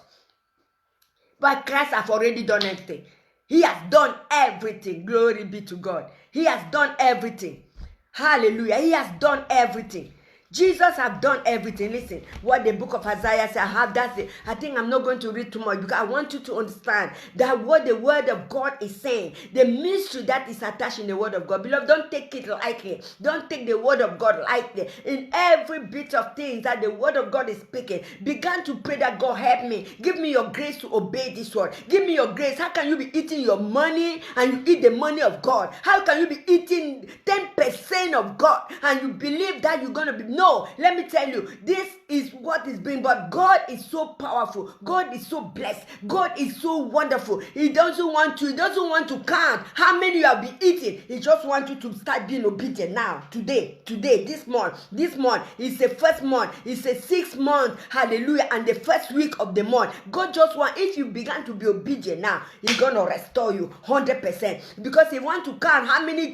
But Christ has already done everything. He has done everything. Glory be to God. He has done everything. Hallelujah. He has done everything. Jesus have done everything. Listen, what the book of Isaiah says, I think I'm not going to read too much because I want you to understand that what the word of God is saying, the mystery that is attached in the word of God. Beloved, don't take it lightly. Don't take the word of God lightly. In every bit of things that the word of God is speaking, begin to pray that God help me. Give me your grace to obey this word. Give me your grace. How can you be eating your money and you eat the money of God? How can you be eating 10% of God and you believe that you're going to be... No, let me tell you, this is what is being, but God is so powerful. God is so blessed. God is so wonderful. He doesn't want to count how many you have been eating. He just wants you to start being obedient now, today, this month. This month is the first month. It's the 6th month, hallelujah, and the first week of the month. God just wants, if you began to be obedient now, He's going to restore you 100%. Because He wants to count how many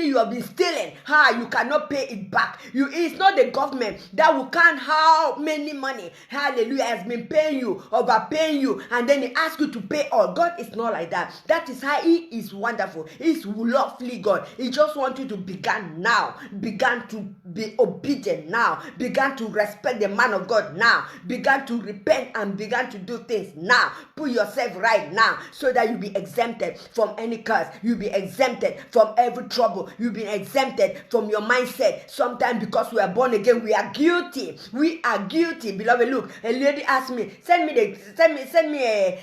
you have been stealing. You cannot pay it back. It's not the government that will count how many money, hallelujah, has been paying you, overpaying you, and then He asks you to pay all. God is not like that. That is how He is wonderful. He's lovely God. He just wants you to begin now. Begin to be obedient now. Begin to respect the man of God now. Begin to repent and begin to do things now. Put yourself right now so that you'll be exempted from any curse. You'll be exempted from every trouble. You'll be exempted from your mindset. Sometimes because we are born again, we are guilty. We are guilty. Beloved, look, a lady asked me, send me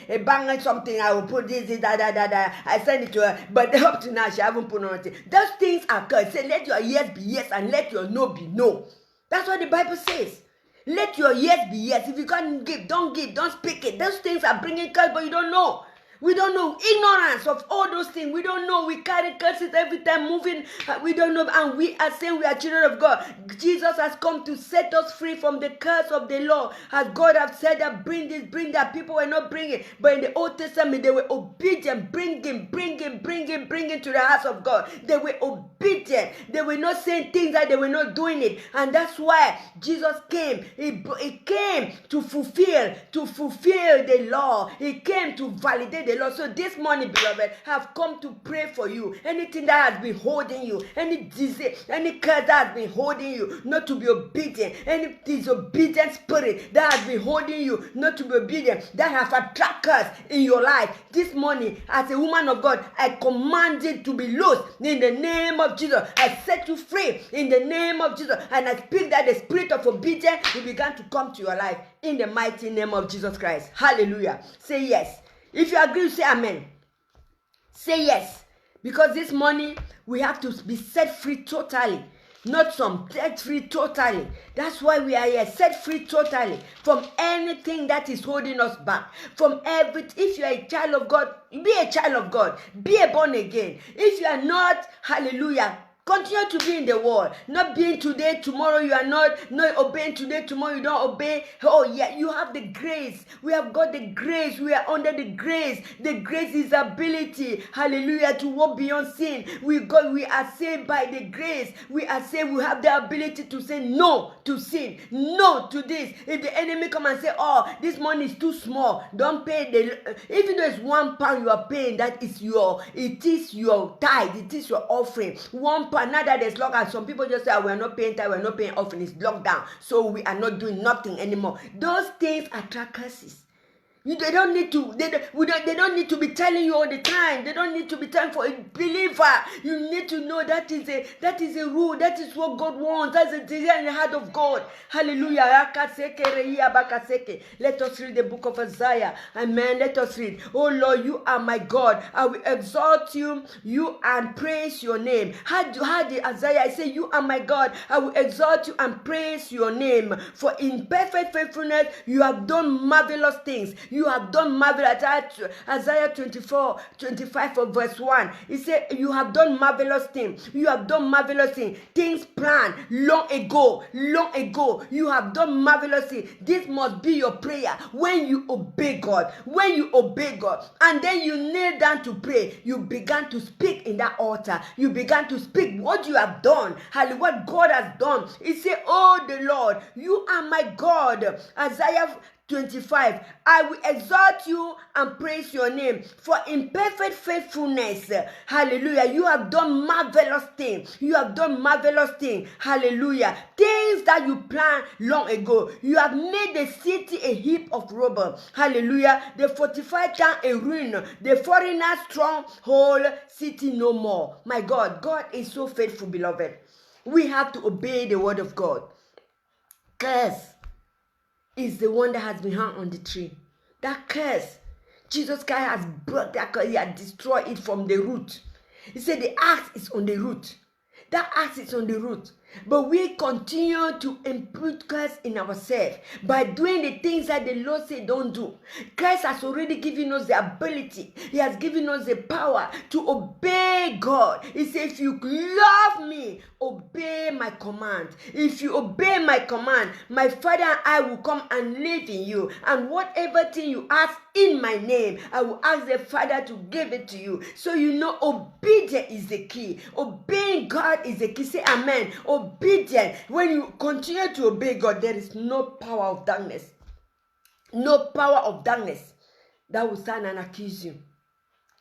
a bang or something. I will put this, that. I send it to her, but up to now she haven't put on it. Those things are cursed. Say, let your yes be yes and let your no be no. That's what the Bible says. Let your yes be yes. If you can't give, don't speak it. Those things are bringing curse, but you don't know. We don't know. Ignorance of all those things. We don't know. We carry curses every time moving. We don't know. And we are saying we are children of God. Jesus has come to set us free from the curse of the law. As God has said that bring that. People were not bringing. But in the Old Testament, they were obedient. Bring him to the house of God. They were obedient. They were not saying things that they were not doing it. And that's why Jesus came. He came to fulfill the law. He came to validate the Lord. So this morning, beloved, I have come to pray for you. Anything that has been holding you, any disease, any curse that has been holding you not to be obedient, any disobedient spirit that has been holding you not to be obedient, that have attracted us in your life, this morning, as a woman of God, I command it to be loosed in the name of Jesus. I set you free in the name of Jesus, and I speak that the spirit of obedience will begin to come to your life in the mighty name of Jesus Christ. Hallelujah. Say yes. If you agree, say amen. Say yes. Because this morning, we have to be set free totally. Not some, set free totally. That's why we are here. Set free totally from anything that is holding us back. From everything. If you are a child of God, be a child of God. Be a born again. If you are not, hallelujah, Continue to be in the world. Not being today, tomorrow you are not obeying today, tomorrow you don't obey. Oh yeah, you have the grace. We have got the grace. We are under the grace. The grace is ability. Hallelujah. To walk beyond sin. We are saved by the grace. We are saved. We have the ability to say no to sin. No to this. If the enemy come and say, oh, this money is too small, don't pay even though it's £1 you are paying, it is your tithe, it is your offering. £1. Now that there's lockdown, some people just say, oh, we're not paying tithe, we're not paying offering, it's locked down, so we are not doing nothing anymore. Those things attract curses. They don't need to be telling you all the time. They don't need to be telling for a believer. You need to know that is a rule. That is what God wants. That's a desire in the heart of God. Hallelujah. Let us read the book of Isaiah. Amen. Let us read. Oh Lord, you are my God. I will exalt you and praise your name. How did Isaiah say, you are my God? I will exalt you and praise your name. For in perfect faithfulness you have done marvelous things. You have done marvelous. Isaiah 24:25 verse 1. He said, you have done marvelous things. You have done marvelous things. Things planned long ago. You have done marvelous things. This must be your prayer when you obey God. When you obey God, and then you kneel down to pray, you began to speak in that altar. You began to speak what you have done. What God has done. He said, oh the Lord, you are my God. Isaiah 25, I will exalt you and praise your name, for in perfect faithfulness, hallelujah, you have done marvelous things. You have done marvelous things, hallelujah. Things that you planned long ago. You have made the city a heap of rubble, hallelujah. The fortified town a ruin, the foreigner stronghold city no more. My God, God is so faithful, beloved. We have to obey the word of God. Curse is the one that has been hung on the tree. That curse, Jesus Christ has brought that curse. He has destroyed it from the root. He said the axe is on the root. That axe is on the root. But we continue to impute curse in ourselves by doing the things that the Lord said don't do. Christ has already given us the ability. He has given us the power to obey God. He said, if you love me, obey my command. If you obey my command, my Father and I will come and live in you. And whatever thing you ask in my name, I will ask the Father to give it to you. So you know obedience is the key. Obeying God is the key. Say amen. Obedient. When you continue to obey God, there is no power of darkness. No power of darkness that will stand and accuse you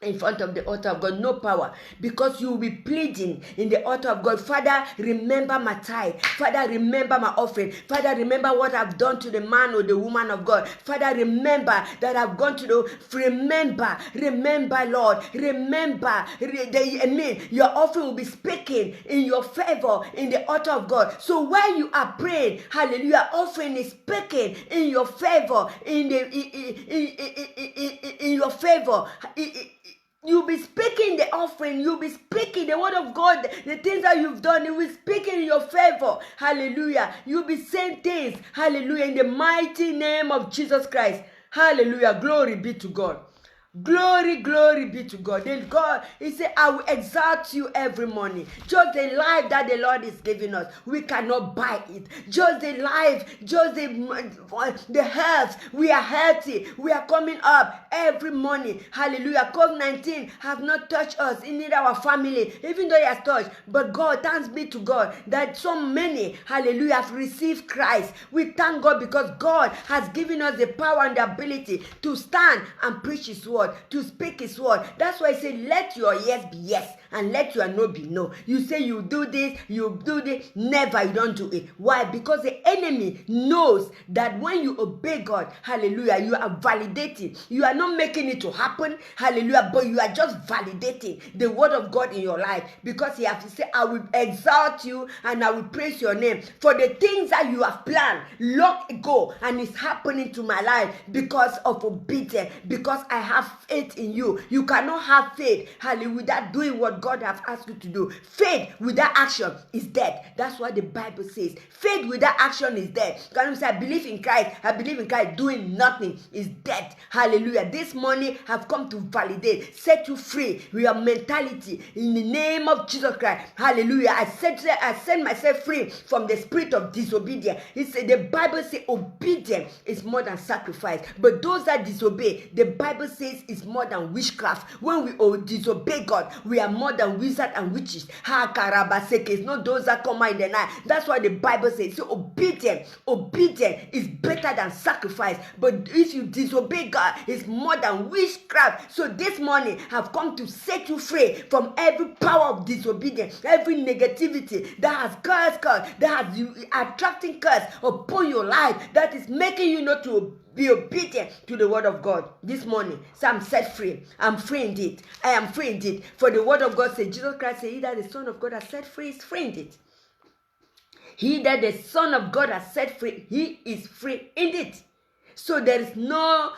in front of the altar of God. No power, because you will be pleading in the altar of God. Father, remember my tithe. Father, remember my offering. Father, remember what I've done to the man or the woman of God. Father, remember that I've gone to the remember Lord, remember. Your offering will be speaking in your favor in the altar of God. So when you are praying, hallelujah, offering is speaking in your favor, in your favor. You'll be speaking the offering. You'll be speaking the word of God. The things that you've done, you will speak in your favor. Hallelujah. You'll be saying things. Hallelujah. In the mighty name of Jesus Christ. Hallelujah. Glory be to God. Glory be to God. Then God, he said, I will exalt you every morning. Just the life that the Lord is giving us, we cannot buy it. Just the life, just the health. We are healthy. We are coming up every morning. Hallelujah. COVID-19 have not touched us, in our family, even though it has touched. But God, thanks be to God that so many, hallelujah, have received Christ. We thank God because God has given us the power and the ability to stand and preach his word, to speak his word. That's why I say, let your yes be yes and let your no be no. You say you do this, never, you don't do it. Why? Because the enemy knows that when you obey God, hallelujah, you are validating. You are not making it to happen, hallelujah, but you are just validating the word of God in your life, because he has to say, I will exalt you and I will praise your name for the things that you have planned long ago, and it's happening to my life because of obedience, because I have faith in you. You cannot have faith, hallelujah, without doing what God has asked you to do. Faith without action is dead. That's what the Bible says. Faith without action is dead. Can you say, I believe in Christ, doing nothing is dead. Hallelujah. This morning have come to validate, set you free with your mentality in the name of Jesus Christ. Hallelujah. I set myself free from the spirit of disobedience. The Bible says obedience is more than sacrifice. But those that disobey, the Bible says is more than witchcraft. When we disobey God, we are more than wizards and witches. It's not those that come out in the night. That's why the Bible says. So obedience is better than sacrifice. But if you disobey God, it's more than witchcraft. So this morning I've come to set you free from every power of disobedience, every negativity that has cursed, that has attracting curse upon your life, that is making you not to be obedient to the word of God. This morning, so I'm set free. I'm free indeed. I am free indeed. For the word of God says, Jesus Christ said, he that the Son of God has set free is free indeed. He that the Son of God has set free, he is free indeed. So there is no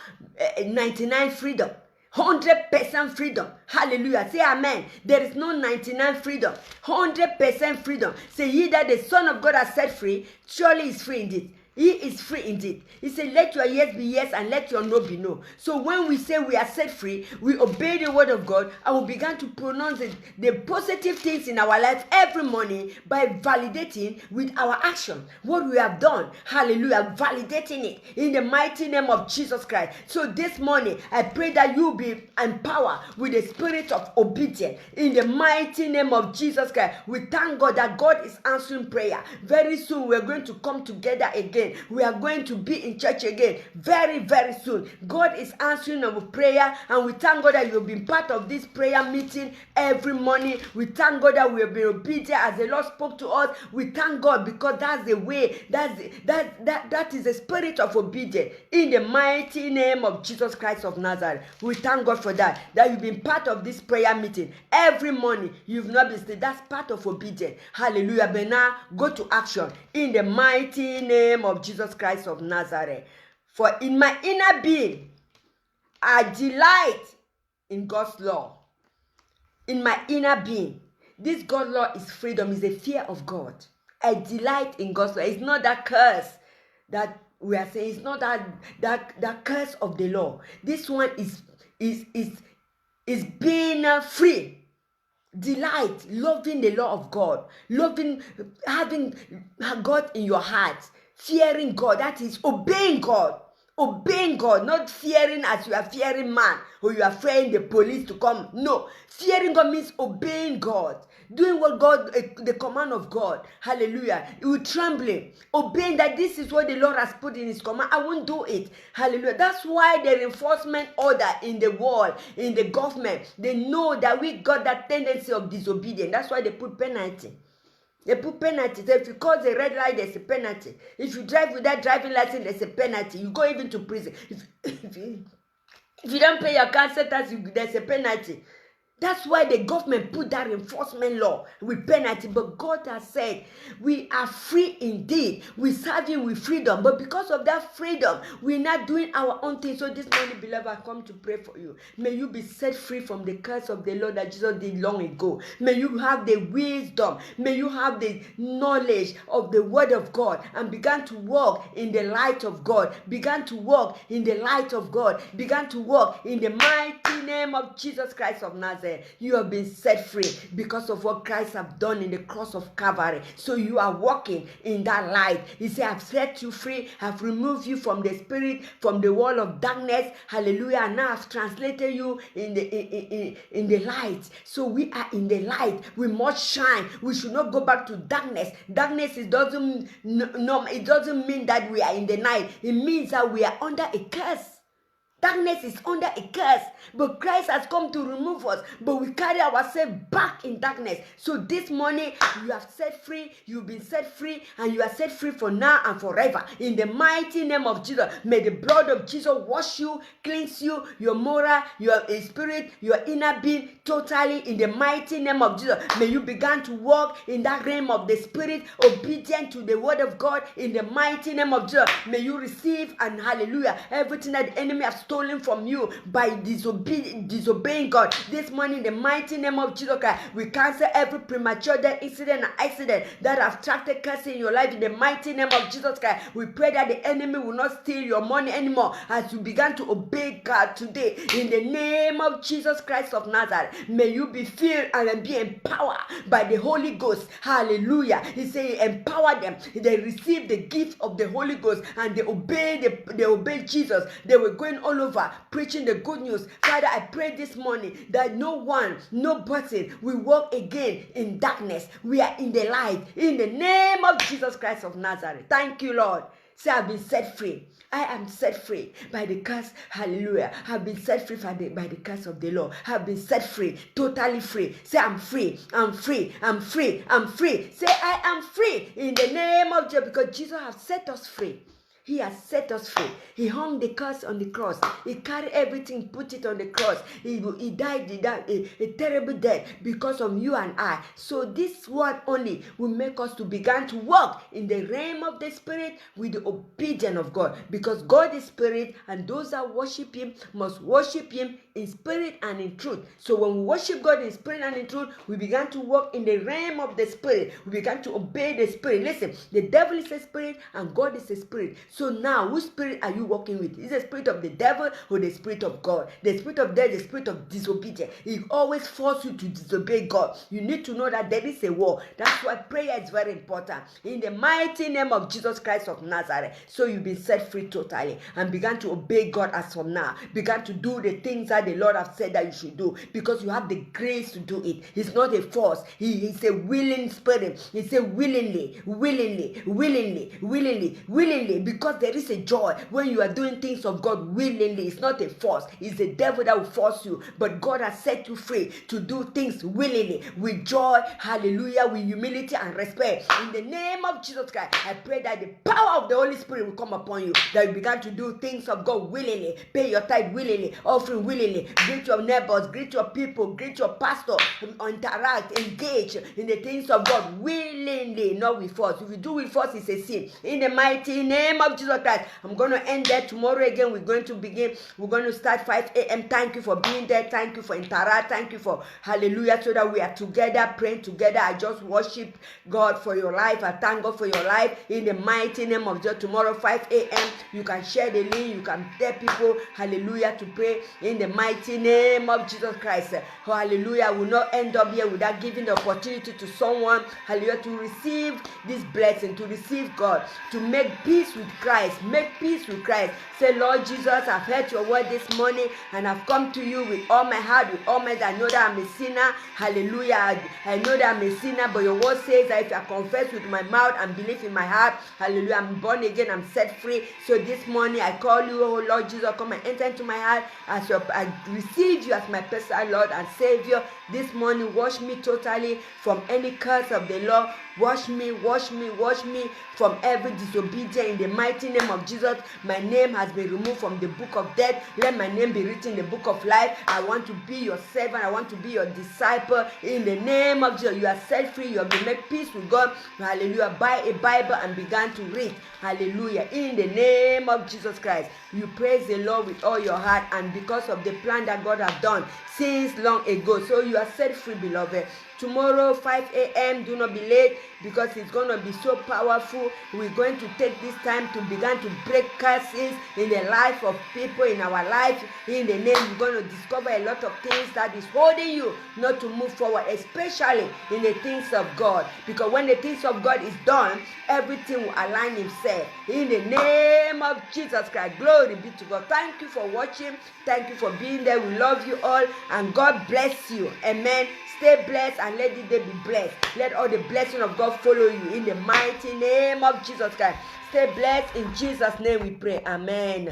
99 freedom. 100% freedom. Hallelujah. Say amen. There is no 99 freedom. 100% freedom. Say he that the Son of God has set free, surely is free indeed. He is free indeed. He said, let your yes be yes and let your no be no. So when we say we are set free, we obey the word of God and we begin to pronounce the positive things in our life every morning by validating with our action what we have done. Hallelujah. Validating it in the mighty name of Jesus Christ. So this morning, I pray that you be empowered with the spirit of obedience in the mighty name of Jesus Christ. We thank God that God is answering prayer. Very soon, we're going to come together again. We are going to be in church again very, very soon. God is answering our prayer, and we thank God that you've been part of this prayer meeting every morning. We thank God that we have been obedient as the Lord spoke to us. We thank God because that's the way, that is the spirit of obedience in the mighty name of Jesus Christ of Nazareth. We thank God for that you've been part of this prayer meeting every morning. You've not been still. That's part of obedience. Hallelujah. But now go to action in the mighty name of Jesus Christ of Nazareth. For in my inner being, I delight in God's law. In my inner being, this God's law is freedom, is a fear of God. I delight in God's law. It's not that curse that we are saying. It's not that curse of the law. This one is being free. Delight, loving the law of God, having God in your heart, fearing God, that is obeying God, not fearing as you are fearing man or you are fearing the police to come. No, fearing God means obeying God, doing what God, the command of God. Hallelujah. You trembling, obeying that this is what the Lord has put in his command. I won't do it. Hallelujah. That's why the enforcement order in the world, in the government, they know that we got that tendency of disobedience. That's why they put penalty. They put penalty. So if you cross the red light, there's a penalty. If you drive without driving license, there's a penalty. You go even to prison. If you don't pay your council tax, there's a penalty. That's why the government put that enforcement law with penalty. But God has said we are free indeed. We serve him with freedom. But because of that freedom, we're not doing our own thing. So this morning, beloved, I come to pray for you. May you be set free from the curse of the Lord that Jesus did long ago. May you have the wisdom. May you have the knowledge of the word of God and begin to walk in the light of God. Begin to walk in the light of God. Begin to walk in the mighty name of Jesus Christ of Nazareth. You have been set free because of what Christ has done in the cross of Calvary. So you are walking in that light. He said, I've set you free. I've removed you from the spirit, from the wall of darkness. Hallelujah. And now I've translated you in the light. So we are in the light. We must shine. We should not go back to darkness. Darkness, it doesn't mean that we are in the night. It means that we are under a curse. Darkness is under a curse, but Christ has come to remove us, but we carry ourselves back in darkness. So this morning, you have set free, you've been set free, and you are set free for now and forever. In the mighty name of Jesus, may the blood of Jesus wash you, cleanse you, your moral, your spirit, your inner being, totally in the mighty name of Jesus. May you begin to walk in that realm of the spirit, obedient to the word of God, in the mighty name of Jesus. May you receive, and hallelujah, everything that the enemy has stolen from you by disobeying God. This morning, in the mighty name of Jesus Christ, we cancel every premature death, incident, and accident that have attracted curse in your life. In the mighty name of Jesus Christ, we pray that the enemy will not steal your money anymore as you began to obey God today. In the name of Jesus Christ of Nazareth, may you be filled and be empowered by the Holy Ghost. Hallelujah. He said, empower them. They received the gift of the Holy Ghost and they obeyed Jesus. They were going all over preaching the good news. Father, I pray this morning that no person will walk again in darkness. We are in the light. In the name of Jesus Christ of Nazareth. Thank you, Lord. Say, I've been set free. I am set free by the curse. Hallelujah. I've been set free by the curse of the law. I've been set free, totally free. Say, I'm free. I'm free. I'm free. I'm free. Say, I am free in the name of Jesus, because Jesus has set us free. He has set us free. He hung the curse on the cross. He carried everything, put it on the cross. He died a terrible death because of you and I. So this word only will make us to begin to walk in the realm of the Spirit with the obedience of God. Because God is Spirit, and those that worship Him must worship Him in spirit and in truth. So when we worship God in spirit and in truth, we began to walk in the realm of the Spirit. We began to obey the Spirit. Listen, the devil is a spirit and God is a spirit. So now, which spirit are you walking with? Is the spirit of the devil or the spirit of God? The spirit of death, the spirit of disobedience. It always forces you to disobey God. You need to know that there is a war. That's why prayer is very important. In the mighty name of Jesus Christ of Nazareth. So you've been set free totally and began to obey God as from now. Began to do the things that the Lord has said that you should do, because you have the grace to do it. It's not a force. He's a willing spirit. He said willingly, because there is a joy when you are doing things of God willingly. It's not a force. It's the devil that will force you, but God has set you free to do things willingly, with joy, hallelujah, with humility and respect. In the name of Jesus Christ, I pray that the power of the Holy Spirit will come upon you, that you begin to do things of God willingly, pay your tithe willingly, offering willingly, greet your neighbors, greet your people, greet your pastor, interact, engage in the things of God willingly, not with force. If you do with force, it's a sin. In the mighty name of Jesus Christ, I'm going to end there. Tomorrow again, we're going to begin. We're going to start 5 a.m. Thank you for being there. Thank you for interact. Thank you for hallelujah, so that we are together, praying together. I just worship God for your life. I thank God for your life. In the mighty name of Jesus, tomorrow 5 a.m. you can share the link. You can tell people hallelujah to pray in the mighty name of Jesus Christ. Hallelujah. I will not end up here without giving the opportunity to someone, hallelujah, to receive this blessing, to receive God, to make peace with Christ. Make peace with Christ. Say, Lord Jesus, I've heard your word this morning and I've come to you with all my heart, with all my mind. I know that I'm a sinner. Hallelujah. I know that I'm a sinner, but your word says that if I confess with my mouth and believe in my heart, hallelujah, I'm born again, I'm set free. So this morning I call you, oh Lord Jesus, come and enter into my heart. I receive you as my personal Lord and Savior. This morning, wash me totally from any curse of the law. Wash me from every disobedience in the mighty name of Jesus. My name has been removed from the book of death. Let my name be written in the book of life. I want to be your servant. I want to be your disciple. In the name of Jesus, you are set free. You have been made peace with God. Hallelujah. Buy a Bible and began to read. Hallelujah. In the name of Jesus Christ, you praise the Lord with all your heart, and because of the plan that God has done since long ago. So you are set free, beloved. Tomorrow, 5 a.m., do not be late, because it's going to be so powerful. We're going to take this time to begin to break curses in the life of people, in our life. In the name, you're going to discover a lot of things that is holding you not to move forward, especially in the things of God. Because when the things of God is done, everything will align itself. In the name of Jesus Christ, glory be to God. Thank you for watching. Thank you for being there. We love you all, and God bless you. Amen. Stay blessed and let the day be blessed. Let all the blessing of God follow you in the mighty name of Jesus Christ. Stay blessed. In Jesus' name we pray. Amen.